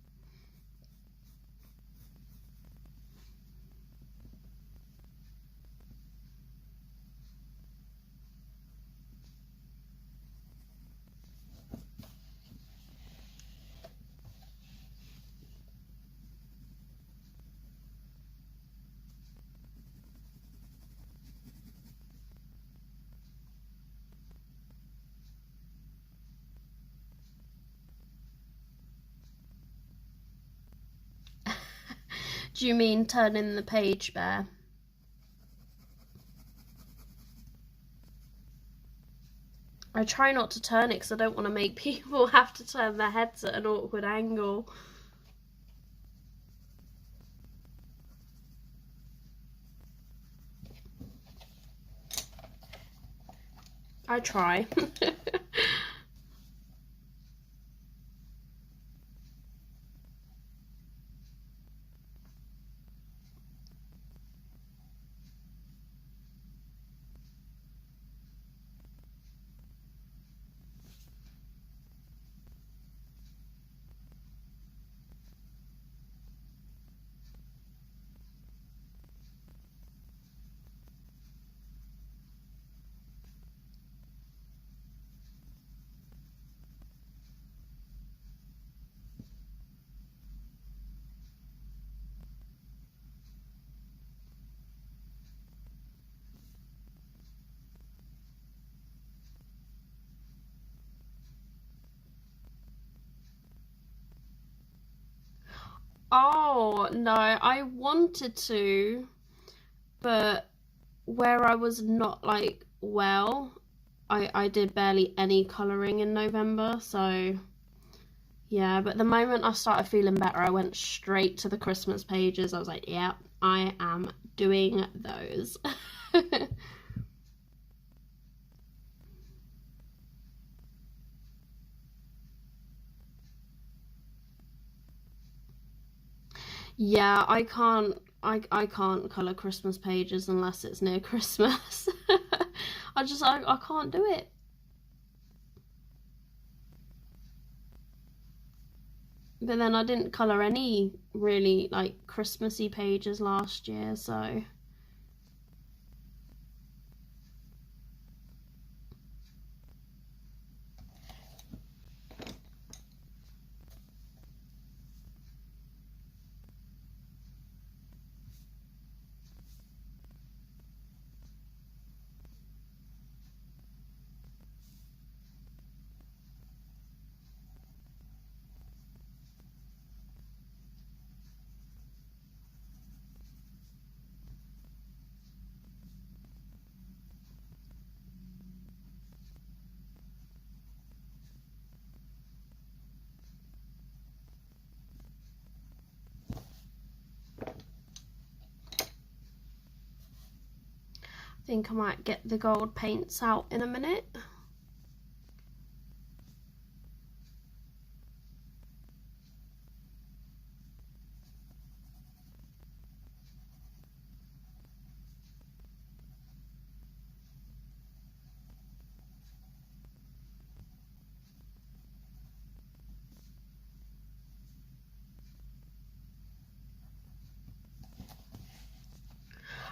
Do you mean turning the page, Bear? I try not to turn it because I don't want to make people have to turn their heads at an awkward angle. I try. Oh, no, I wanted to, but where I was not like well, I did barely any colouring in November, so Yeah, but the moment I started feeling better, I went straight to the Christmas pages. I was like, yeah, I am doing those. Yeah, I can't colour Christmas pages unless it's near Christmas. I can't do it. But then I didn't colour any really like Christmassy pages last year, so I think I might get the gold paints out in a minute.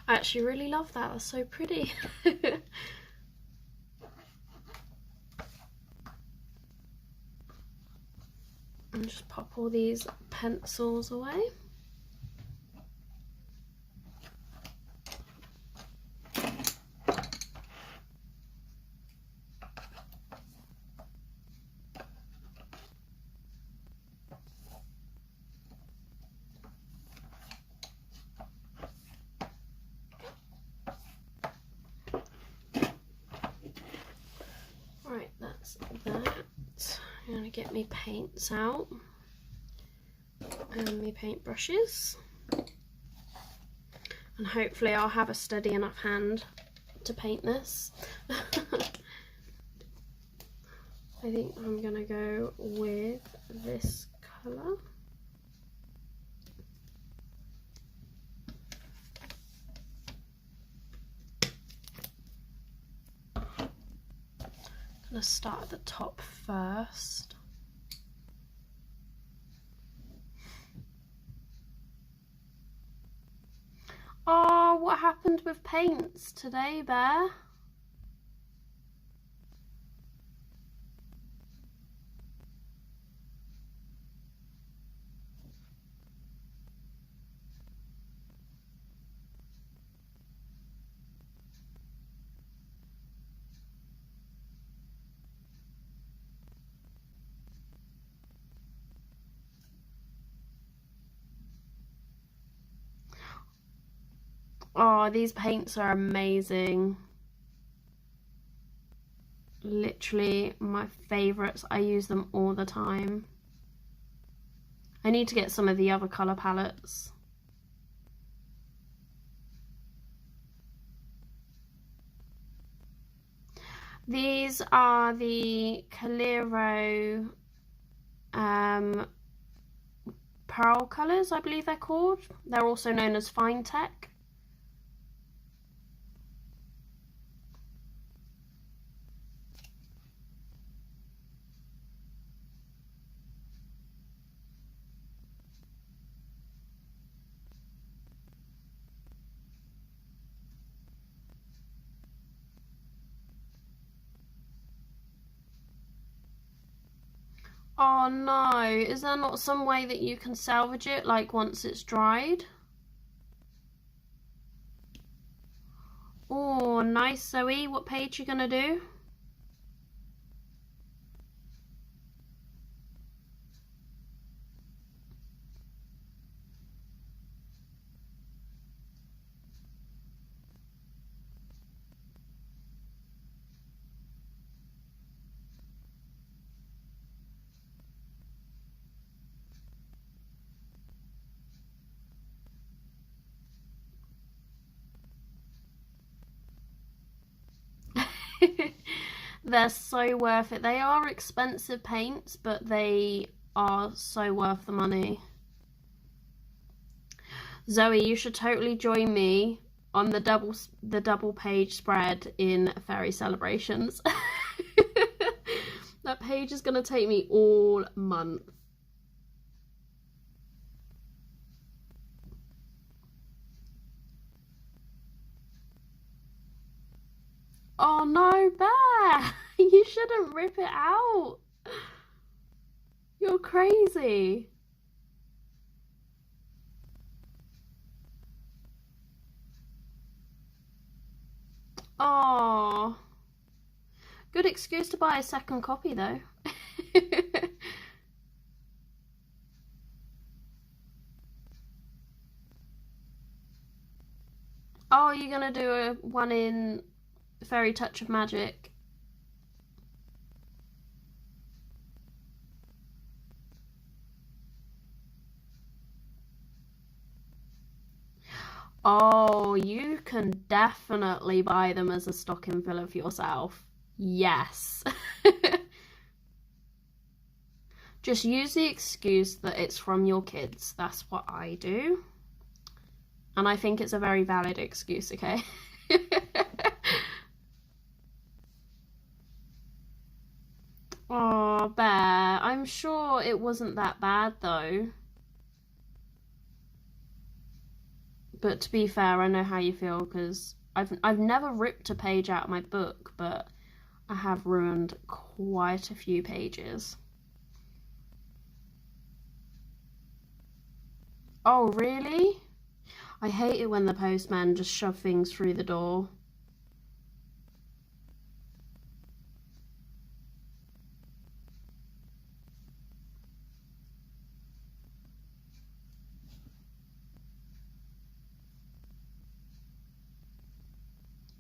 I actually really love that. That's so pretty. And just pop all these pencils away. Right, that's that. I'm gonna get me paints out and me paint brushes, and hopefully I'll have a steady enough hand to paint this. I think I'm gonna go with this colour. I'm gonna start at the top first. Oh, what happened with paints today, Bear? Oh, these paints are amazing. Literally my favourites. I use them all the time. I need to get some of the other colour palettes. These are the Calero Pearl colours, I believe they're called. They're also known as Fine Tech. Oh no, is there not some way that you can salvage it, like once it's dried? Oh, nice, Zoe. What page you gonna do? They're so worth it. They are expensive paints, but they are so worth the money. Zoe, you should totally join me on the double page spread in Fairy Celebrations. That page is going to take me all month. Oh no, Bear! You shouldn't rip it out. You're crazy. Oh, good excuse to buy a second copy though. Oh, you're gonna do a one in Fairy Touch of Magic? Oh, you can definitely buy them as a stocking filler for yourself. Yes. Just use the excuse that it's from your kids. That's what I do. And I think it's a very valid excuse, okay? Oh, Bear, I'm sure it wasn't that bad though. But to be fair, I know how you feel, because I've never ripped a page out of my book, but I have ruined quite a few pages. Oh, really? I hate it when the postman just shove things through the door.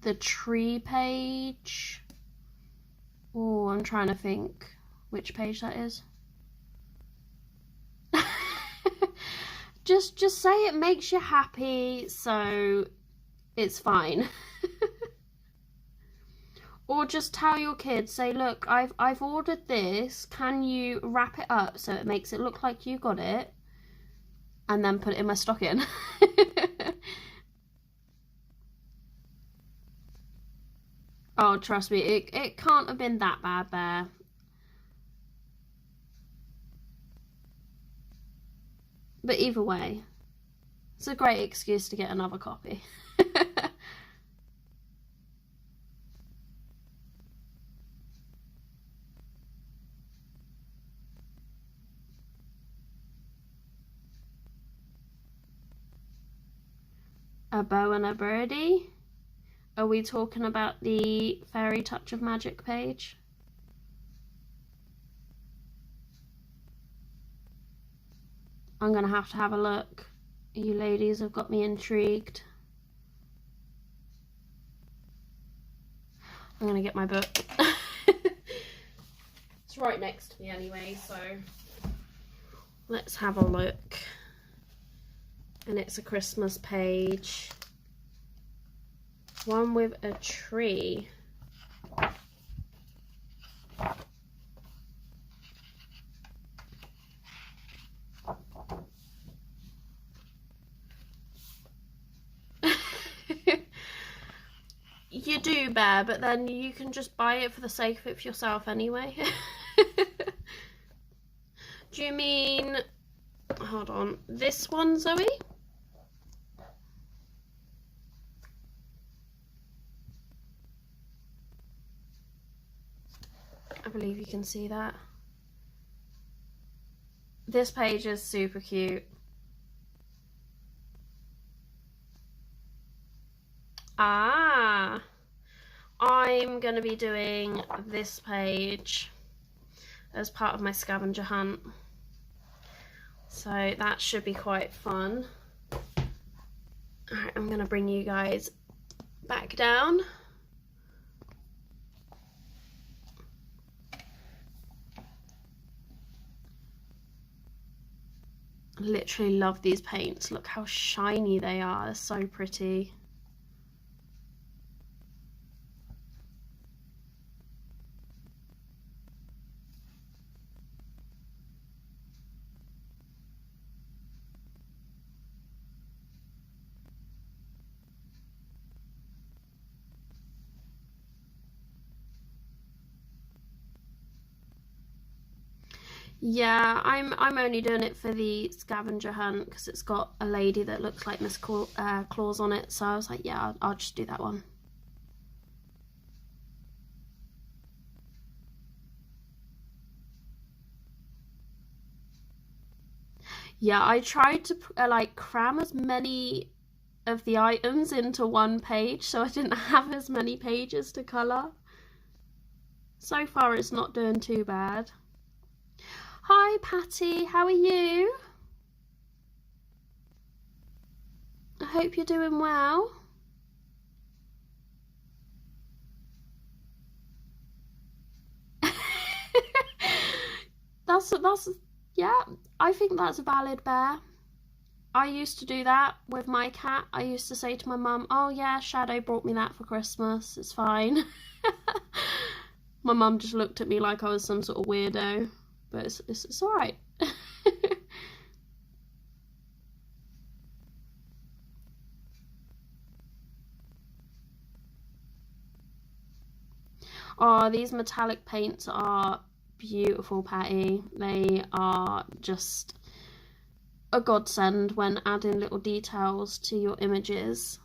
The tree page. Oh, I'm trying to think which page that is. Just say it makes you happy, so it's fine. Or just tell your kids, say, look, I've ordered this, can you wrap it up so it makes it look like you got it, and then put it in my stocking. Oh, trust me, it can't have been that bad, Bear. But either way, it's a great excuse to get another copy. A bow and a birdie? Are we talking about the Fairy Touch of Magic page? I'm gonna have to have a look. You ladies have got me intrigued. I'm gonna get my book. It's right next to me anyway, so let's have a look. And it's a Christmas page. One with a tree. You do, Bear, but then you can just buy it for the sake of it for yourself anyway. Do you mean, hold on, this one, Zoe? I believe you can see that. This page is super cute. Ah, I'm going to be doing this page as part of my scavenger hunt. So that should be quite fun. Alright, I'm going to bring you guys back down. I literally love these paints. Look how shiny they are. They're so pretty. Yeah, I'm only doing it for the scavenger hunt because it's got a lady that looks like Miss Claus on it. So I was like, yeah, I'll just do that one. Yeah, I tried to like cram as many of the items into one page so I didn't have as many pages to colour. So far it's not doing too bad. Hi Patty, how are you? I hope you're doing well. that's yeah, I think that's valid, Bear. I used to do that with my cat. I used to say to my mum, oh yeah, Shadow brought me that for Christmas, it's fine. My mum just looked at me like I was some sort of weirdo, but it's alright. Oh, these metallic paints are beautiful, Patty. They are just a godsend when adding little details to your images.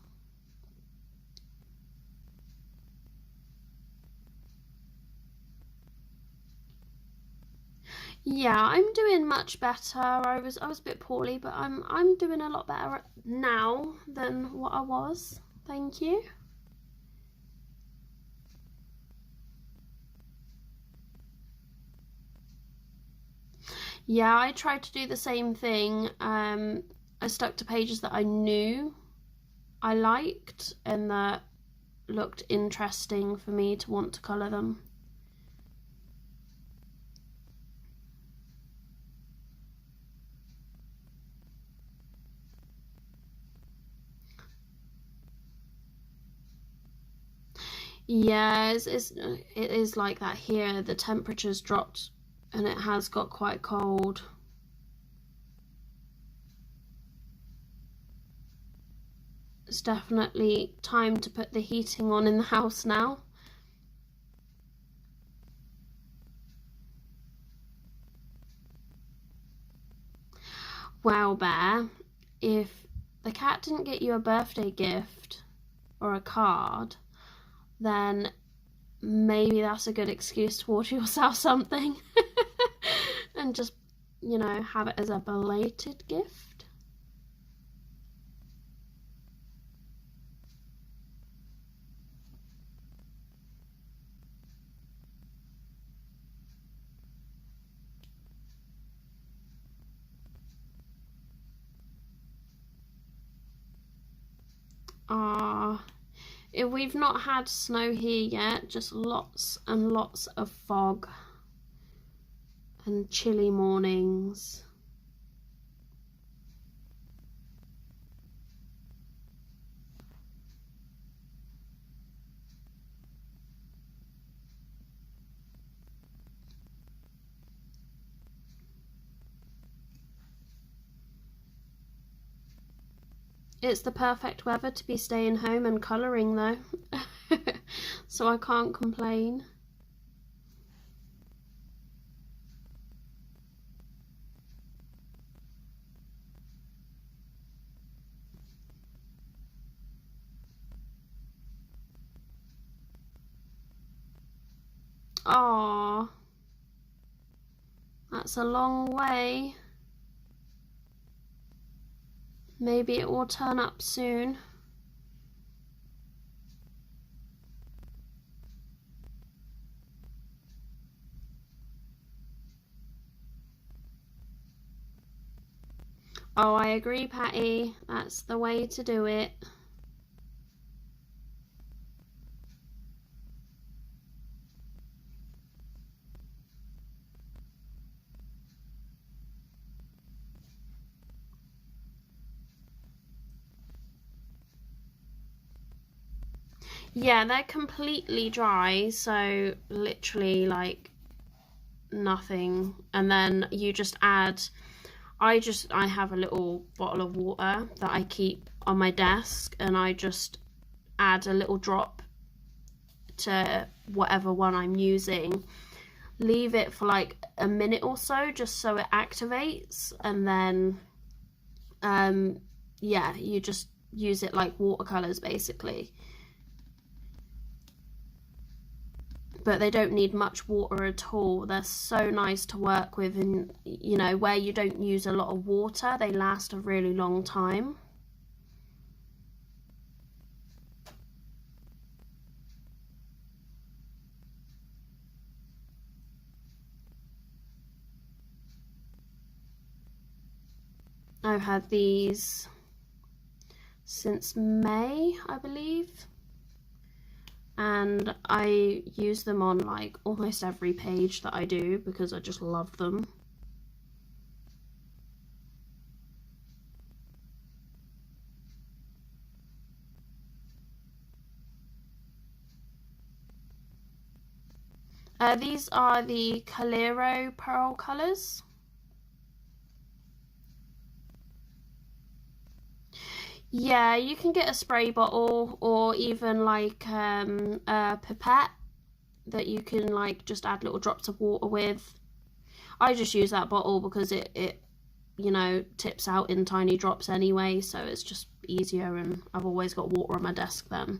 Yeah, I'm doing much better. I was a bit poorly, but I'm doing a lot better now than what I was. Thank you. Yeah, I tried to do the same thing. I stuck to pages that I knew I liked and that looked interesting for me to want to colour them. Yeah, it is like that here. The temperature's dropped and it has got quite cold. It's definitely time to put the heating on in the house now. Wow, Bear, if the cat didn't get you a birthday gift or a card, then maybe that's a good excuse to order yourself something and just, you know, have it as a belated gift. We've not had snow here yet, just lots and lots of fog and chilly mornings. It's the perfect weather to be staying home and colouring though, so I can't complain. Aww, that's a long way. Maybe it will turn up soon. Oh, I agree, Patty. That's the way to do it. Yeah, they're completely dry, so literally like nothing. And then you just add, I have a little bottle of water that I keep on my desk, and I just add a little drop to whatever one I'm using. leave it for like a minute or so just so it activates, and then yeah, you just use it like watercolors basically. But they don't need much water at all. They're so nice to work with, and you know, where you don't use a lot of water, they last a really long time. I've had these since May, I believe, and I use them on like almost every page that I do because I just love them. These are the Calero Pearl colours. Yeah, you can get a spray bottle or even like a pipette that you can like just add little drops of water with. I just use that bottle because it you know, tips out in tiny drops anyway, so it's just easier, and I've always got water on my desk then.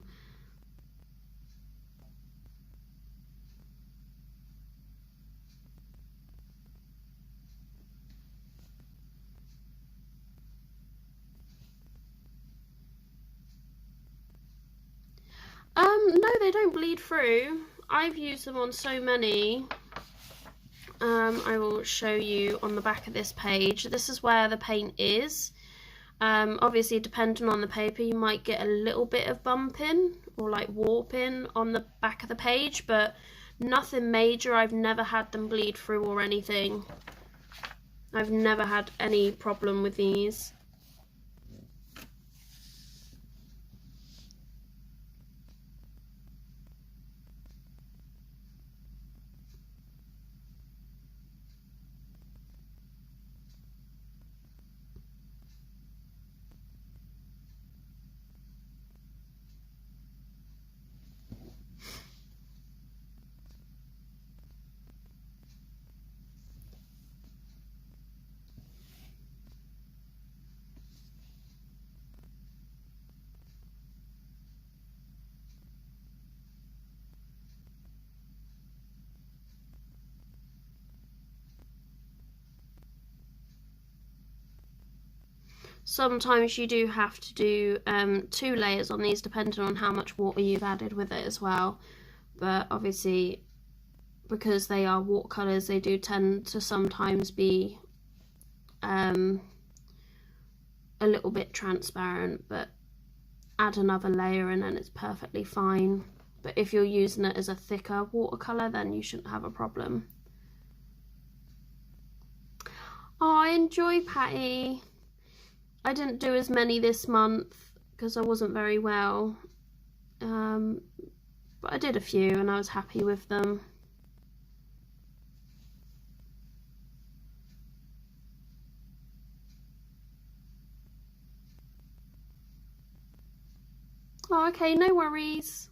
No, they don't bleed through. I've used them on so many. I will show you on the back of this page. This is where the paint is. Obviously, depending on the paper, you might get a little bit of bumping or like warping on the back of the page, but nothing major. I've never had them bleed through or anything. I've never had any problem with these. Sometimes you do have to do 2 layers on these depending on how much water you've added with it as well, but obviously because they are watercolours, they do tend to sometimes be a little bit transparent, but add another layer and then it's perfectly fine. But if you're using it as a thicker watercolour, then you shouldn't have a problem. Oh, I enjoy Patty. I didn't do as many this month because I wasn't very well, but I did a few and I was happy with them. Oh, okay, no worries.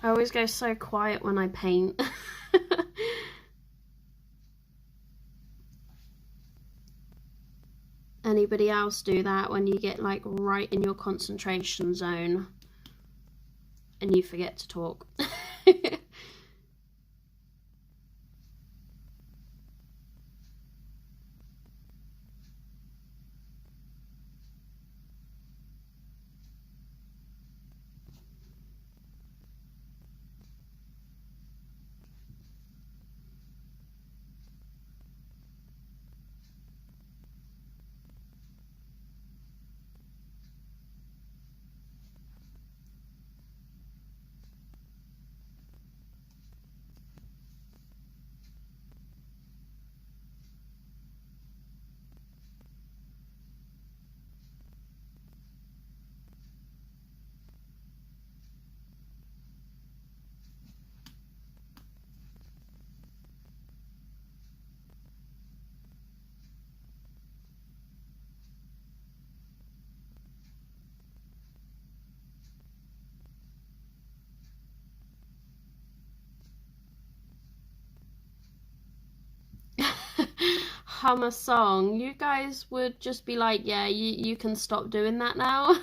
I always go so quiet when I paint. Anybody else do that when you get like right in your concentration zone and you forget to talk? hum a song, you guys would just be like, yeah, you can stop doing that now.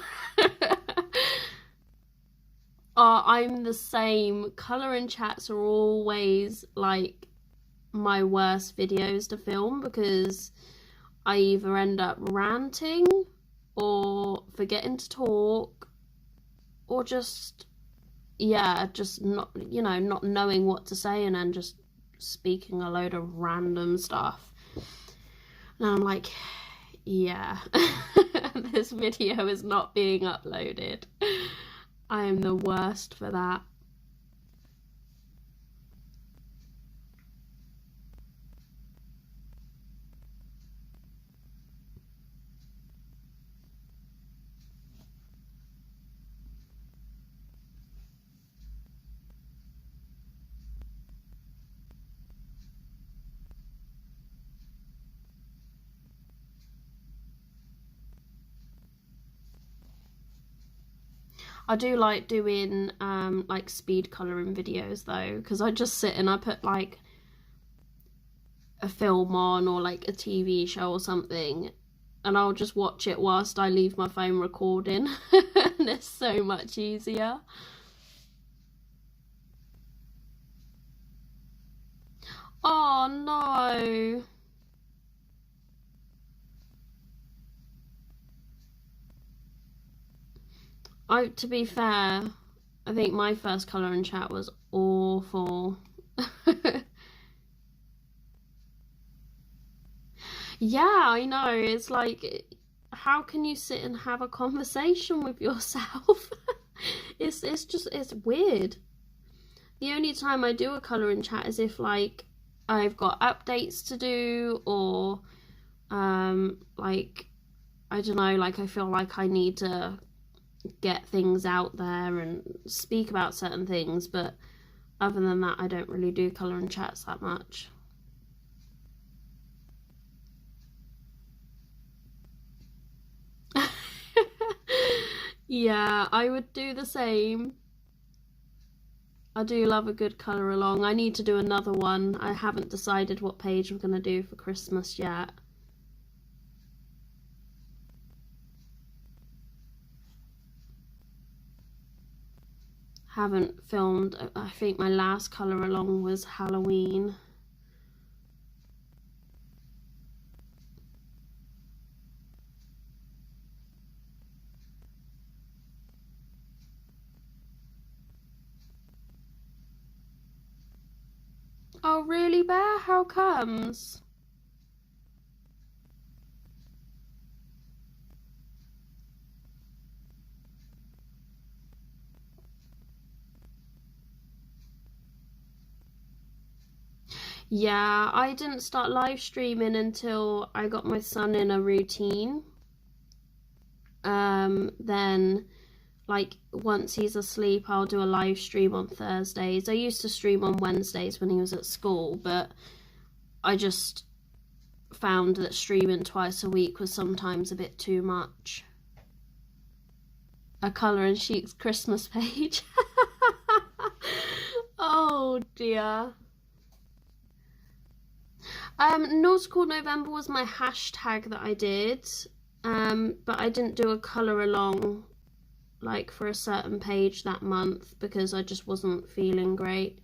I'm the same. Colouring chats are always like my worst videos to film because I either end up ranting or forgetting to talk or just, yeah, just not, you know, not knowing what to say and then just speaking a load of random stuff. And I'm like, yeah, this video is not being uploaded. I am the worst for that. I do like doing like speed colouring videos though, because I just sit and I put like a film on or like a TV show or something and I'll just watch it whilst I leave my phone recording. And it's so much easier. Oh no. To be fair, I think my first colouring chat was awful. Yeah, I know. It's like, how can you sit and have a conversation with yourself? It's weird. The only time I do a colouring chat is if like I've got updates to do or like I don't know, like I feel like I need to get things out there and speak about certain things, but other than that I don't really do colouring chats that much. Yeah, I would do the same. I do love a good colour along. I need to do another one. I haven't decided what page I'm going to do for Christmas yet. Haven't filmed. I think my last colour along was Halloween. Oh really, Bear? How comes? Yeah, I didn't start live streaming until I got my son in a routine. Then like once he's asleep I'll do a live stream on Thursdays. I used to stream on Wednesdays when he was at school, but I just found that streaming twice a week was sometimes a bit too much. A Colour and Chics Christmas page. Oh dear. Nautical November was my hashtag that I did, but I didn't do a colour along like for a certain page that month because I just wasn't feeling great.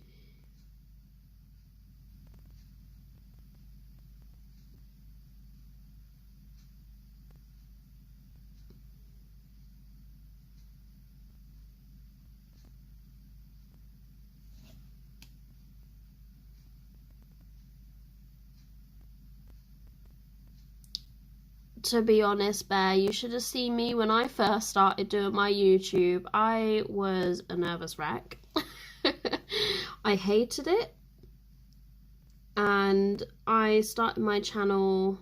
To be honest, Bear, you should have seen me when I first started doing my YouTube. I was a nervous wreck. I hated it. And I started my channel,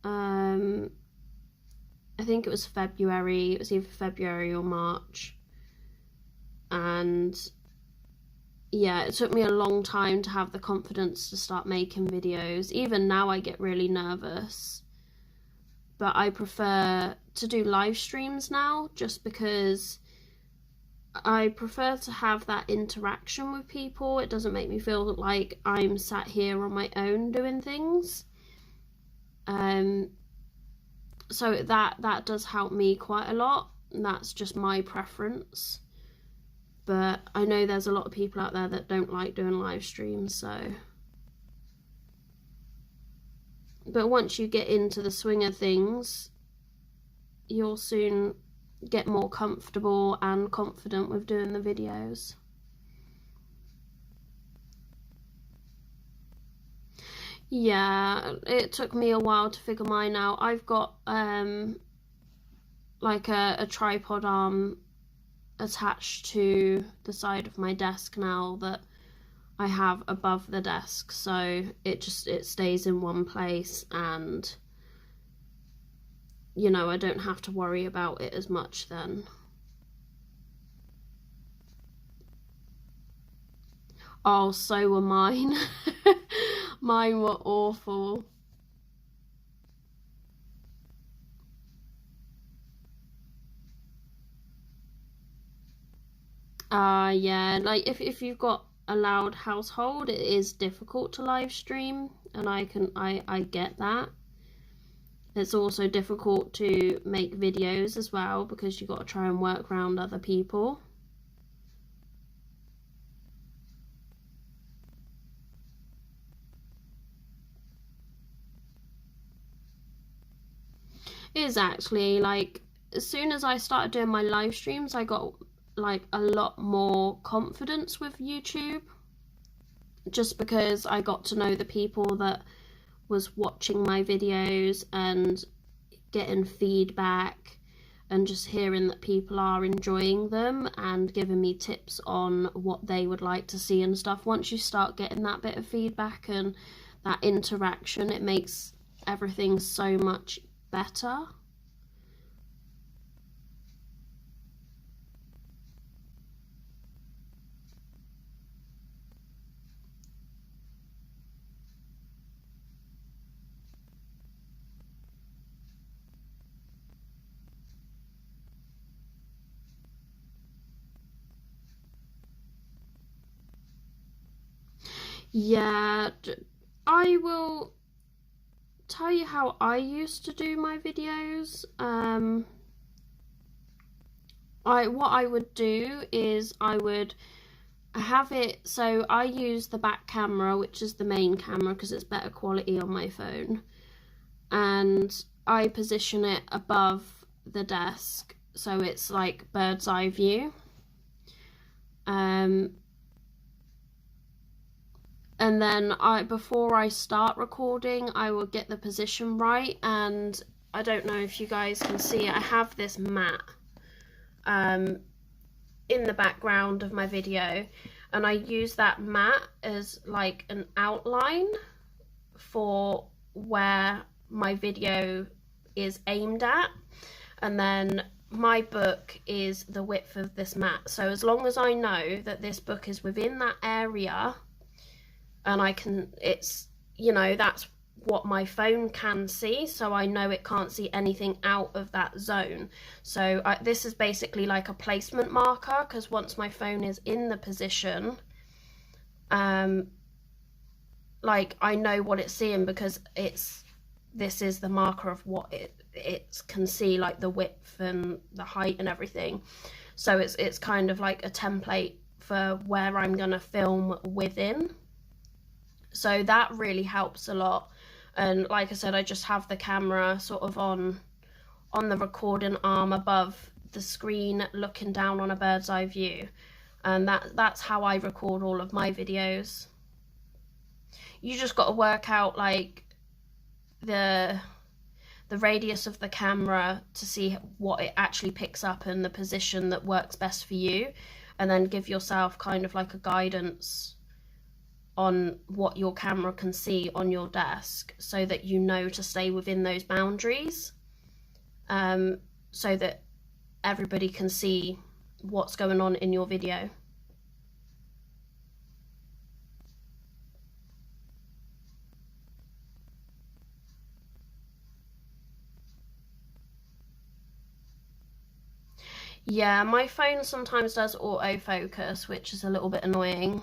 I think it was February. It was either February or March. And yeah, it took me a long time to have the confidence to start making videos. Even now I get really nervous. But I prefer to do live streams now just because I prefer to have that interaction with people. It doesn't make me feel like I'm sat here on my own doing things. So that does help me quite a lot, and that's just my preference. But I know there's a lot of people out there that don't like doing live streams, so. But once you get into the swing of things, you'll soon get more comfortable and confident with doing the videos. Yeah, it took me a while to figure mine out. I've got like a tripod arm attached to the side of my desk now that I have above the desk, so it stays in one place, and you know, I don't have to worry about it as much then. Oh, so were mine. Mine were awful. Yeah, like if you've got a loud household, it is difficult to live stream, and I get that. It's also difficult to make videos as well because you've got to try and work around other people. It is actually, like, as soon as I started doing my live streams, I got like a lot more confidence with YouTube, just because I got to know the people that was watching my videos and getting feedback and just hearing that people are enjoying them and giving me tips on what they would like to see and stuff. Once you start getting that bit of feedback and that interaction, it makes everything so much better. Yeah, I will tell you how I used to do my videos. What I would do is I would have it, so I use the back camera, which is the main camera because it's better quality on my phone, and I position it above the desk so it's like bird's eye view. And then before I start recording, I will get the position right, and I don't know if you guys can see it, I have this mat in the background of my video, and I use that mat as like an outline for where my video is aimed at, and then my book is the width of this mat. So as long as I know that this book is within that area, and it's, you know, that's what my phone can see, so I know it can't see anything out of that zone. So this is basically like a placement marker, because once my phone is in the position, like I know what it's seeing, because this is the marker of what it can see, like the width and the height and everything. So it's kind of like a template for where I'm gonna film within. So that really helps a lot. And like I said, I just have the camera sort of on the recording arm above the screen, looking down on a bird's eye view, and that's how I record all of my videos. You just got to work out like the radius of the camera to see what it actually picks up and the position that works best for you, and then give yourself kind of like a guidance on what your camera can see on your desk, so that you know to stay within those boundaries, so that everybody can see what's going on in your video. Yeah, my phone sometimes does autofocus, which is a little bit annoying.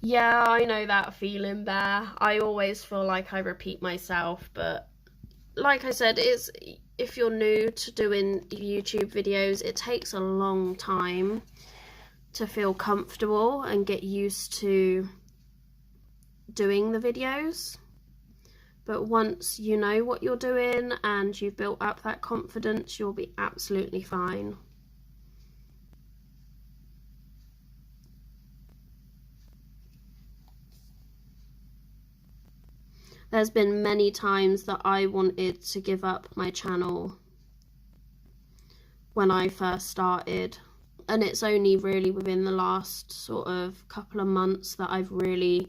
Yeah, I know that feeling, Bear. I always feel like I repeat myself, but like I said, if you're new to doing YouTube videos, it takes a long time to feel comfortable and get used to doing the videos. But once you know what you're doing and you've built up that confidence, you'll be absolutely fine. There's been many times that I wanted to give up my channel when I first started, and it's only really within the last sort of couple of months that I've really,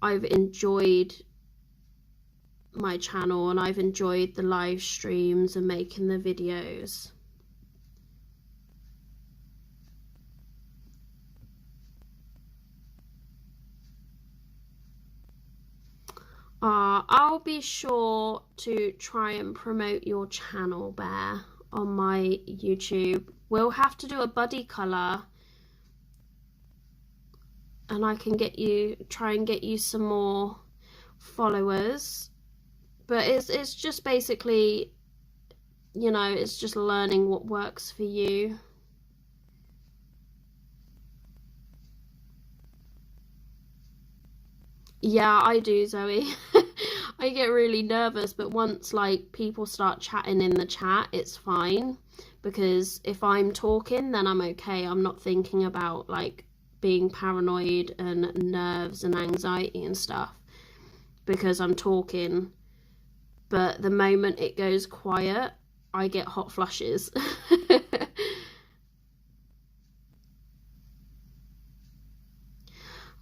I've enjoyed my channel and I've enjoyed the live streams and making the videos. I'll be sure to try and promote your channel, Bear, on my YouTube. We'll have to do a buddy colour, and I can try and get you some more followers. But it's just basically, it's just learning what works for you. Yeah, I do, Zoe. I get really nervous, but once like people start chatting in the chat, it's fine, because if I'm talking, then I'm okay. I'm not thinking about like being paranoid and nerves and anxiety and stuff because I'm talking. But the moment it goes quiet, I get hot flushes.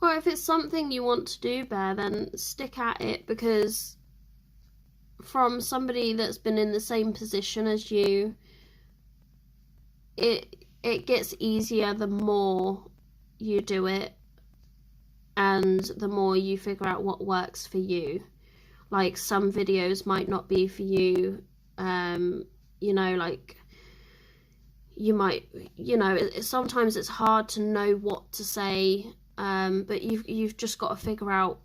Well, if it's something you want to do, Bear, then stick at it, because from somebody that's been in the same position as you, it gets easier the more you do it and the more you figure out what works for you. Like some videos might not be for you, like you might, sometimes it's hard to know what to say, but you've just got to figure out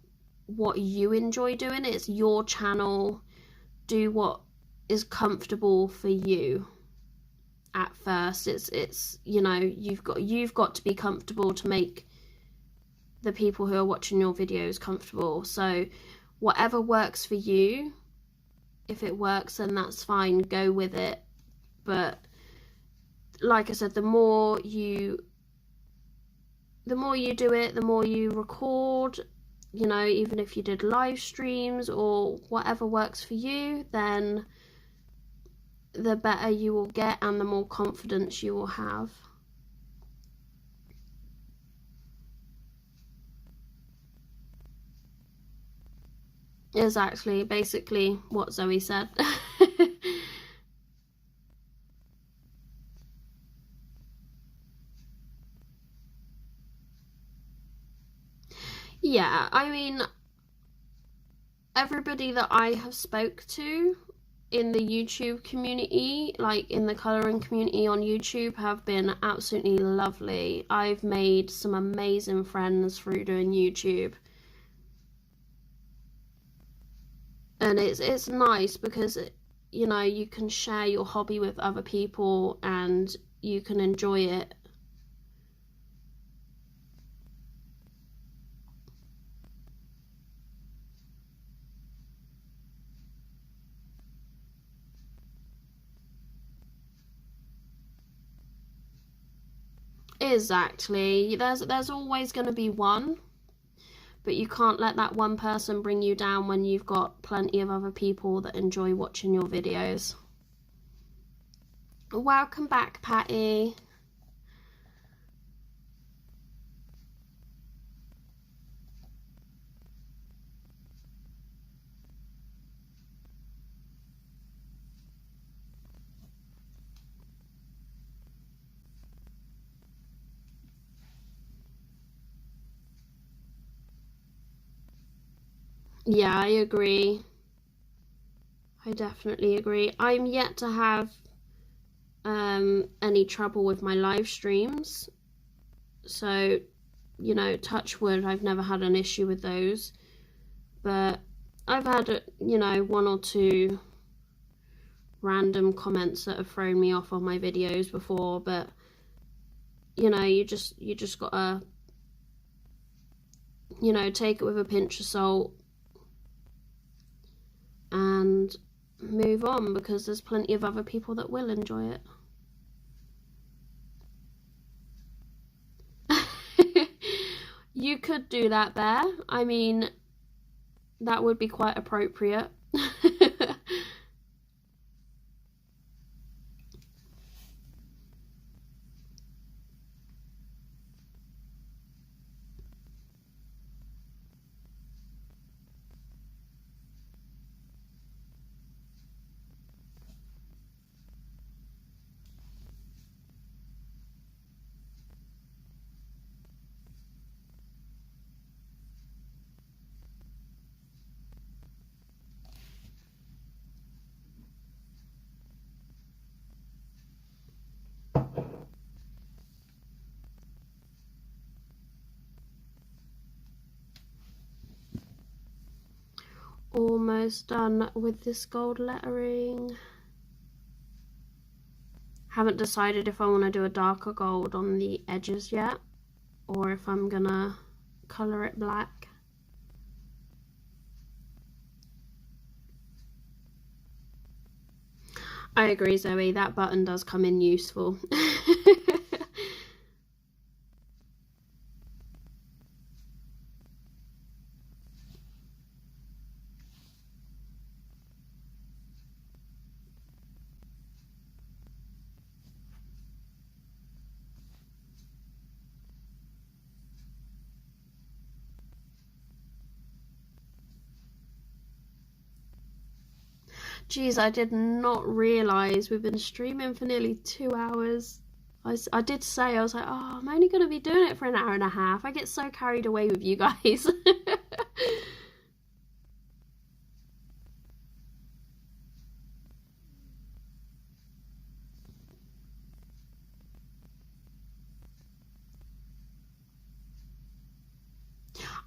what you enjoy doing. It's your channel. Do what is comfortable for you. At first, it's you've got to be comfortable to make the people who are watching your videos comfortable. So whatever works for you, if it works, then that's fine, go with it. But like I said, the more you do it, the more you record, even if you did live streams or whatever works for you, then the better you will get and the more confidence you will have. Exactly, basically what Zoe said. Yeah, I mean, everybody that I have spoke to in the YouTube community, like in the colouring community on YouTube, have been absolutely lovely. I've made some amazing friends through doing YouTube. And it's nice because, you can share your hobby with other people and you can enjoy it. Exactly. There's always going to be one, but you can't let that one person bring you down when you've got plenty of other people that enjoy watching your videos. Welcome back, Patty. Yeah, I agree. I definitely agree. I'm yet to have any trouble with my live streams. So, you know, touch wood, I've never had an issue with those. But I've had, you know, one or two random comments that have thrown me off on my videos before, but you know, you just gotta, you know, take it with a pinch of salt and move on, because there's plenty of other people that will enjoy it. You could do that, Bear. I mean, that would be quite appropriate. Almost done with this gold lettering. Haven't decided if I want to do a darker gold on the edges yet, or if I'm gonna colour it black. I agree, Zoe, that button does come in useful. Jeez, I did not realise we've been streaming for nearly 2 hours. I did say, I was like, oh, I'm only going to be doing it for an hour and a half. I get so carried away with you guys.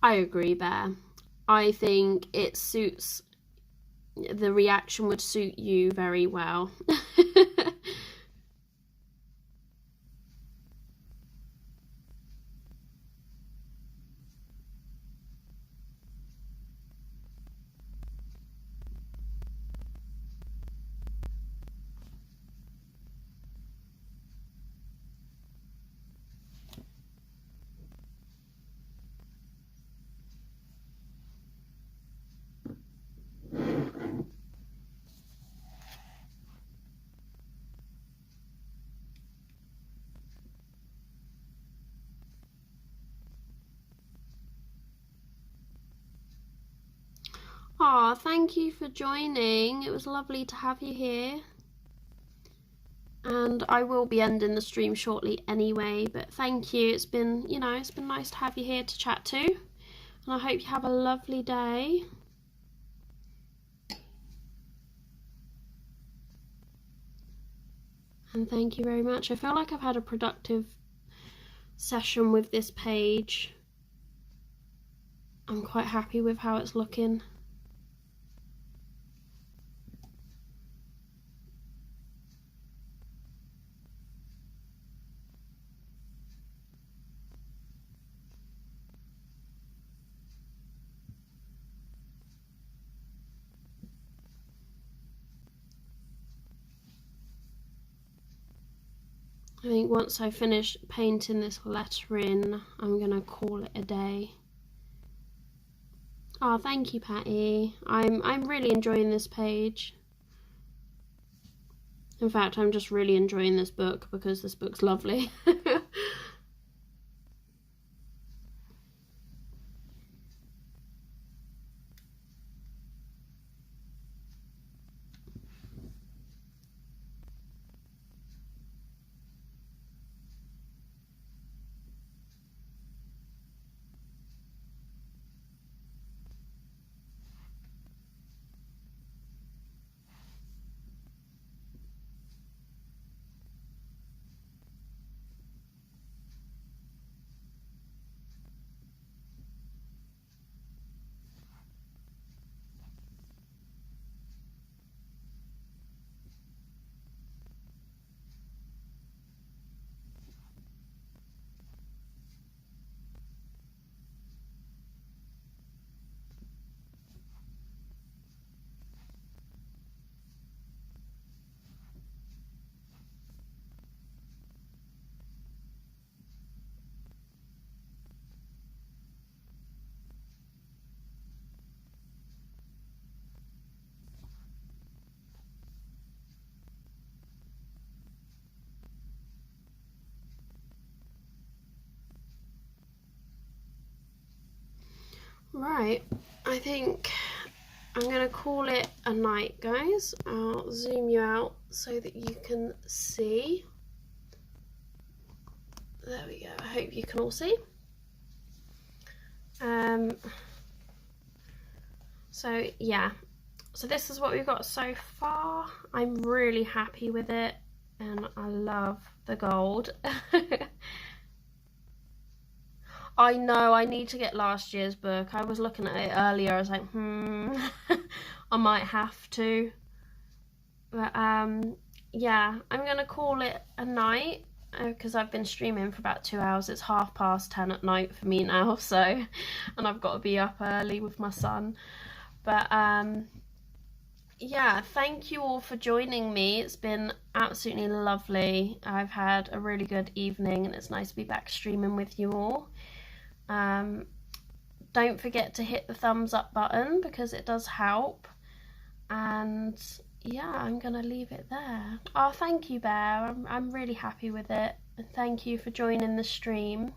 I agree, Bear. I think it suits, the reaction would suit you very well. Aw, thank you for joining. It was lovely to have you here. And I will be ending the stream shortly anyway, but thank you. It's been, you know, it's been nice to have you here to chat to. And I hope you have a lovely day. And thank you very much. I feel like I've had a productive session with this page. I'm quite happy with how it's looking. I think once I finish painting this lettering, I'm gonna call it a day. Oh, thank you, Patty. I'm really enjoying this page. In fact, I'm just really enjoying this book because this book's lovely. Right, I think I'm going to call it a night, guys. I'll zoom you out so that you can see. There we go. I hope you can all see. So yeah, so this is what we've got so far. I'm really happy with it and I love the gold. I know I need to get last year's book. I was looking at it earlier. I was like, I might have to. But yeah, I'm gonna call it a night because I've been streaming for about 2 hours. It's 10:30 at night for me now, so, and I've got to be up early with my son. But yeah, thank you all for joining me. It's been absolutely lovely. I've had a really good evening and it's nice to be back streaming with you all. Don't forget to hit the thumbs up button because it does help. And yeah, I'm gonna leave it there. Oh, thank you, Bear. I'm really happy with it. And thank you for joining the stream.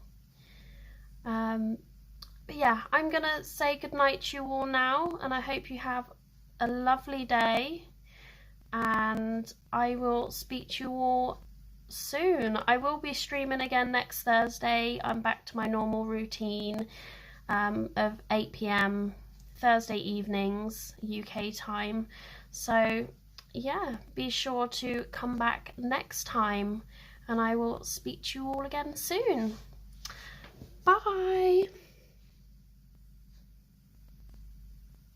But yeah, I'm gonna say goodnight to you all now, and I hope you have a lovely day. And I will speak to you all soon. I will be streaming again next Thursday. I'm back to my normal routine of 8 p.m. Thursday evenings UK time. So yeah, be sure to come back next time and I will speak to you all again soon. Bye.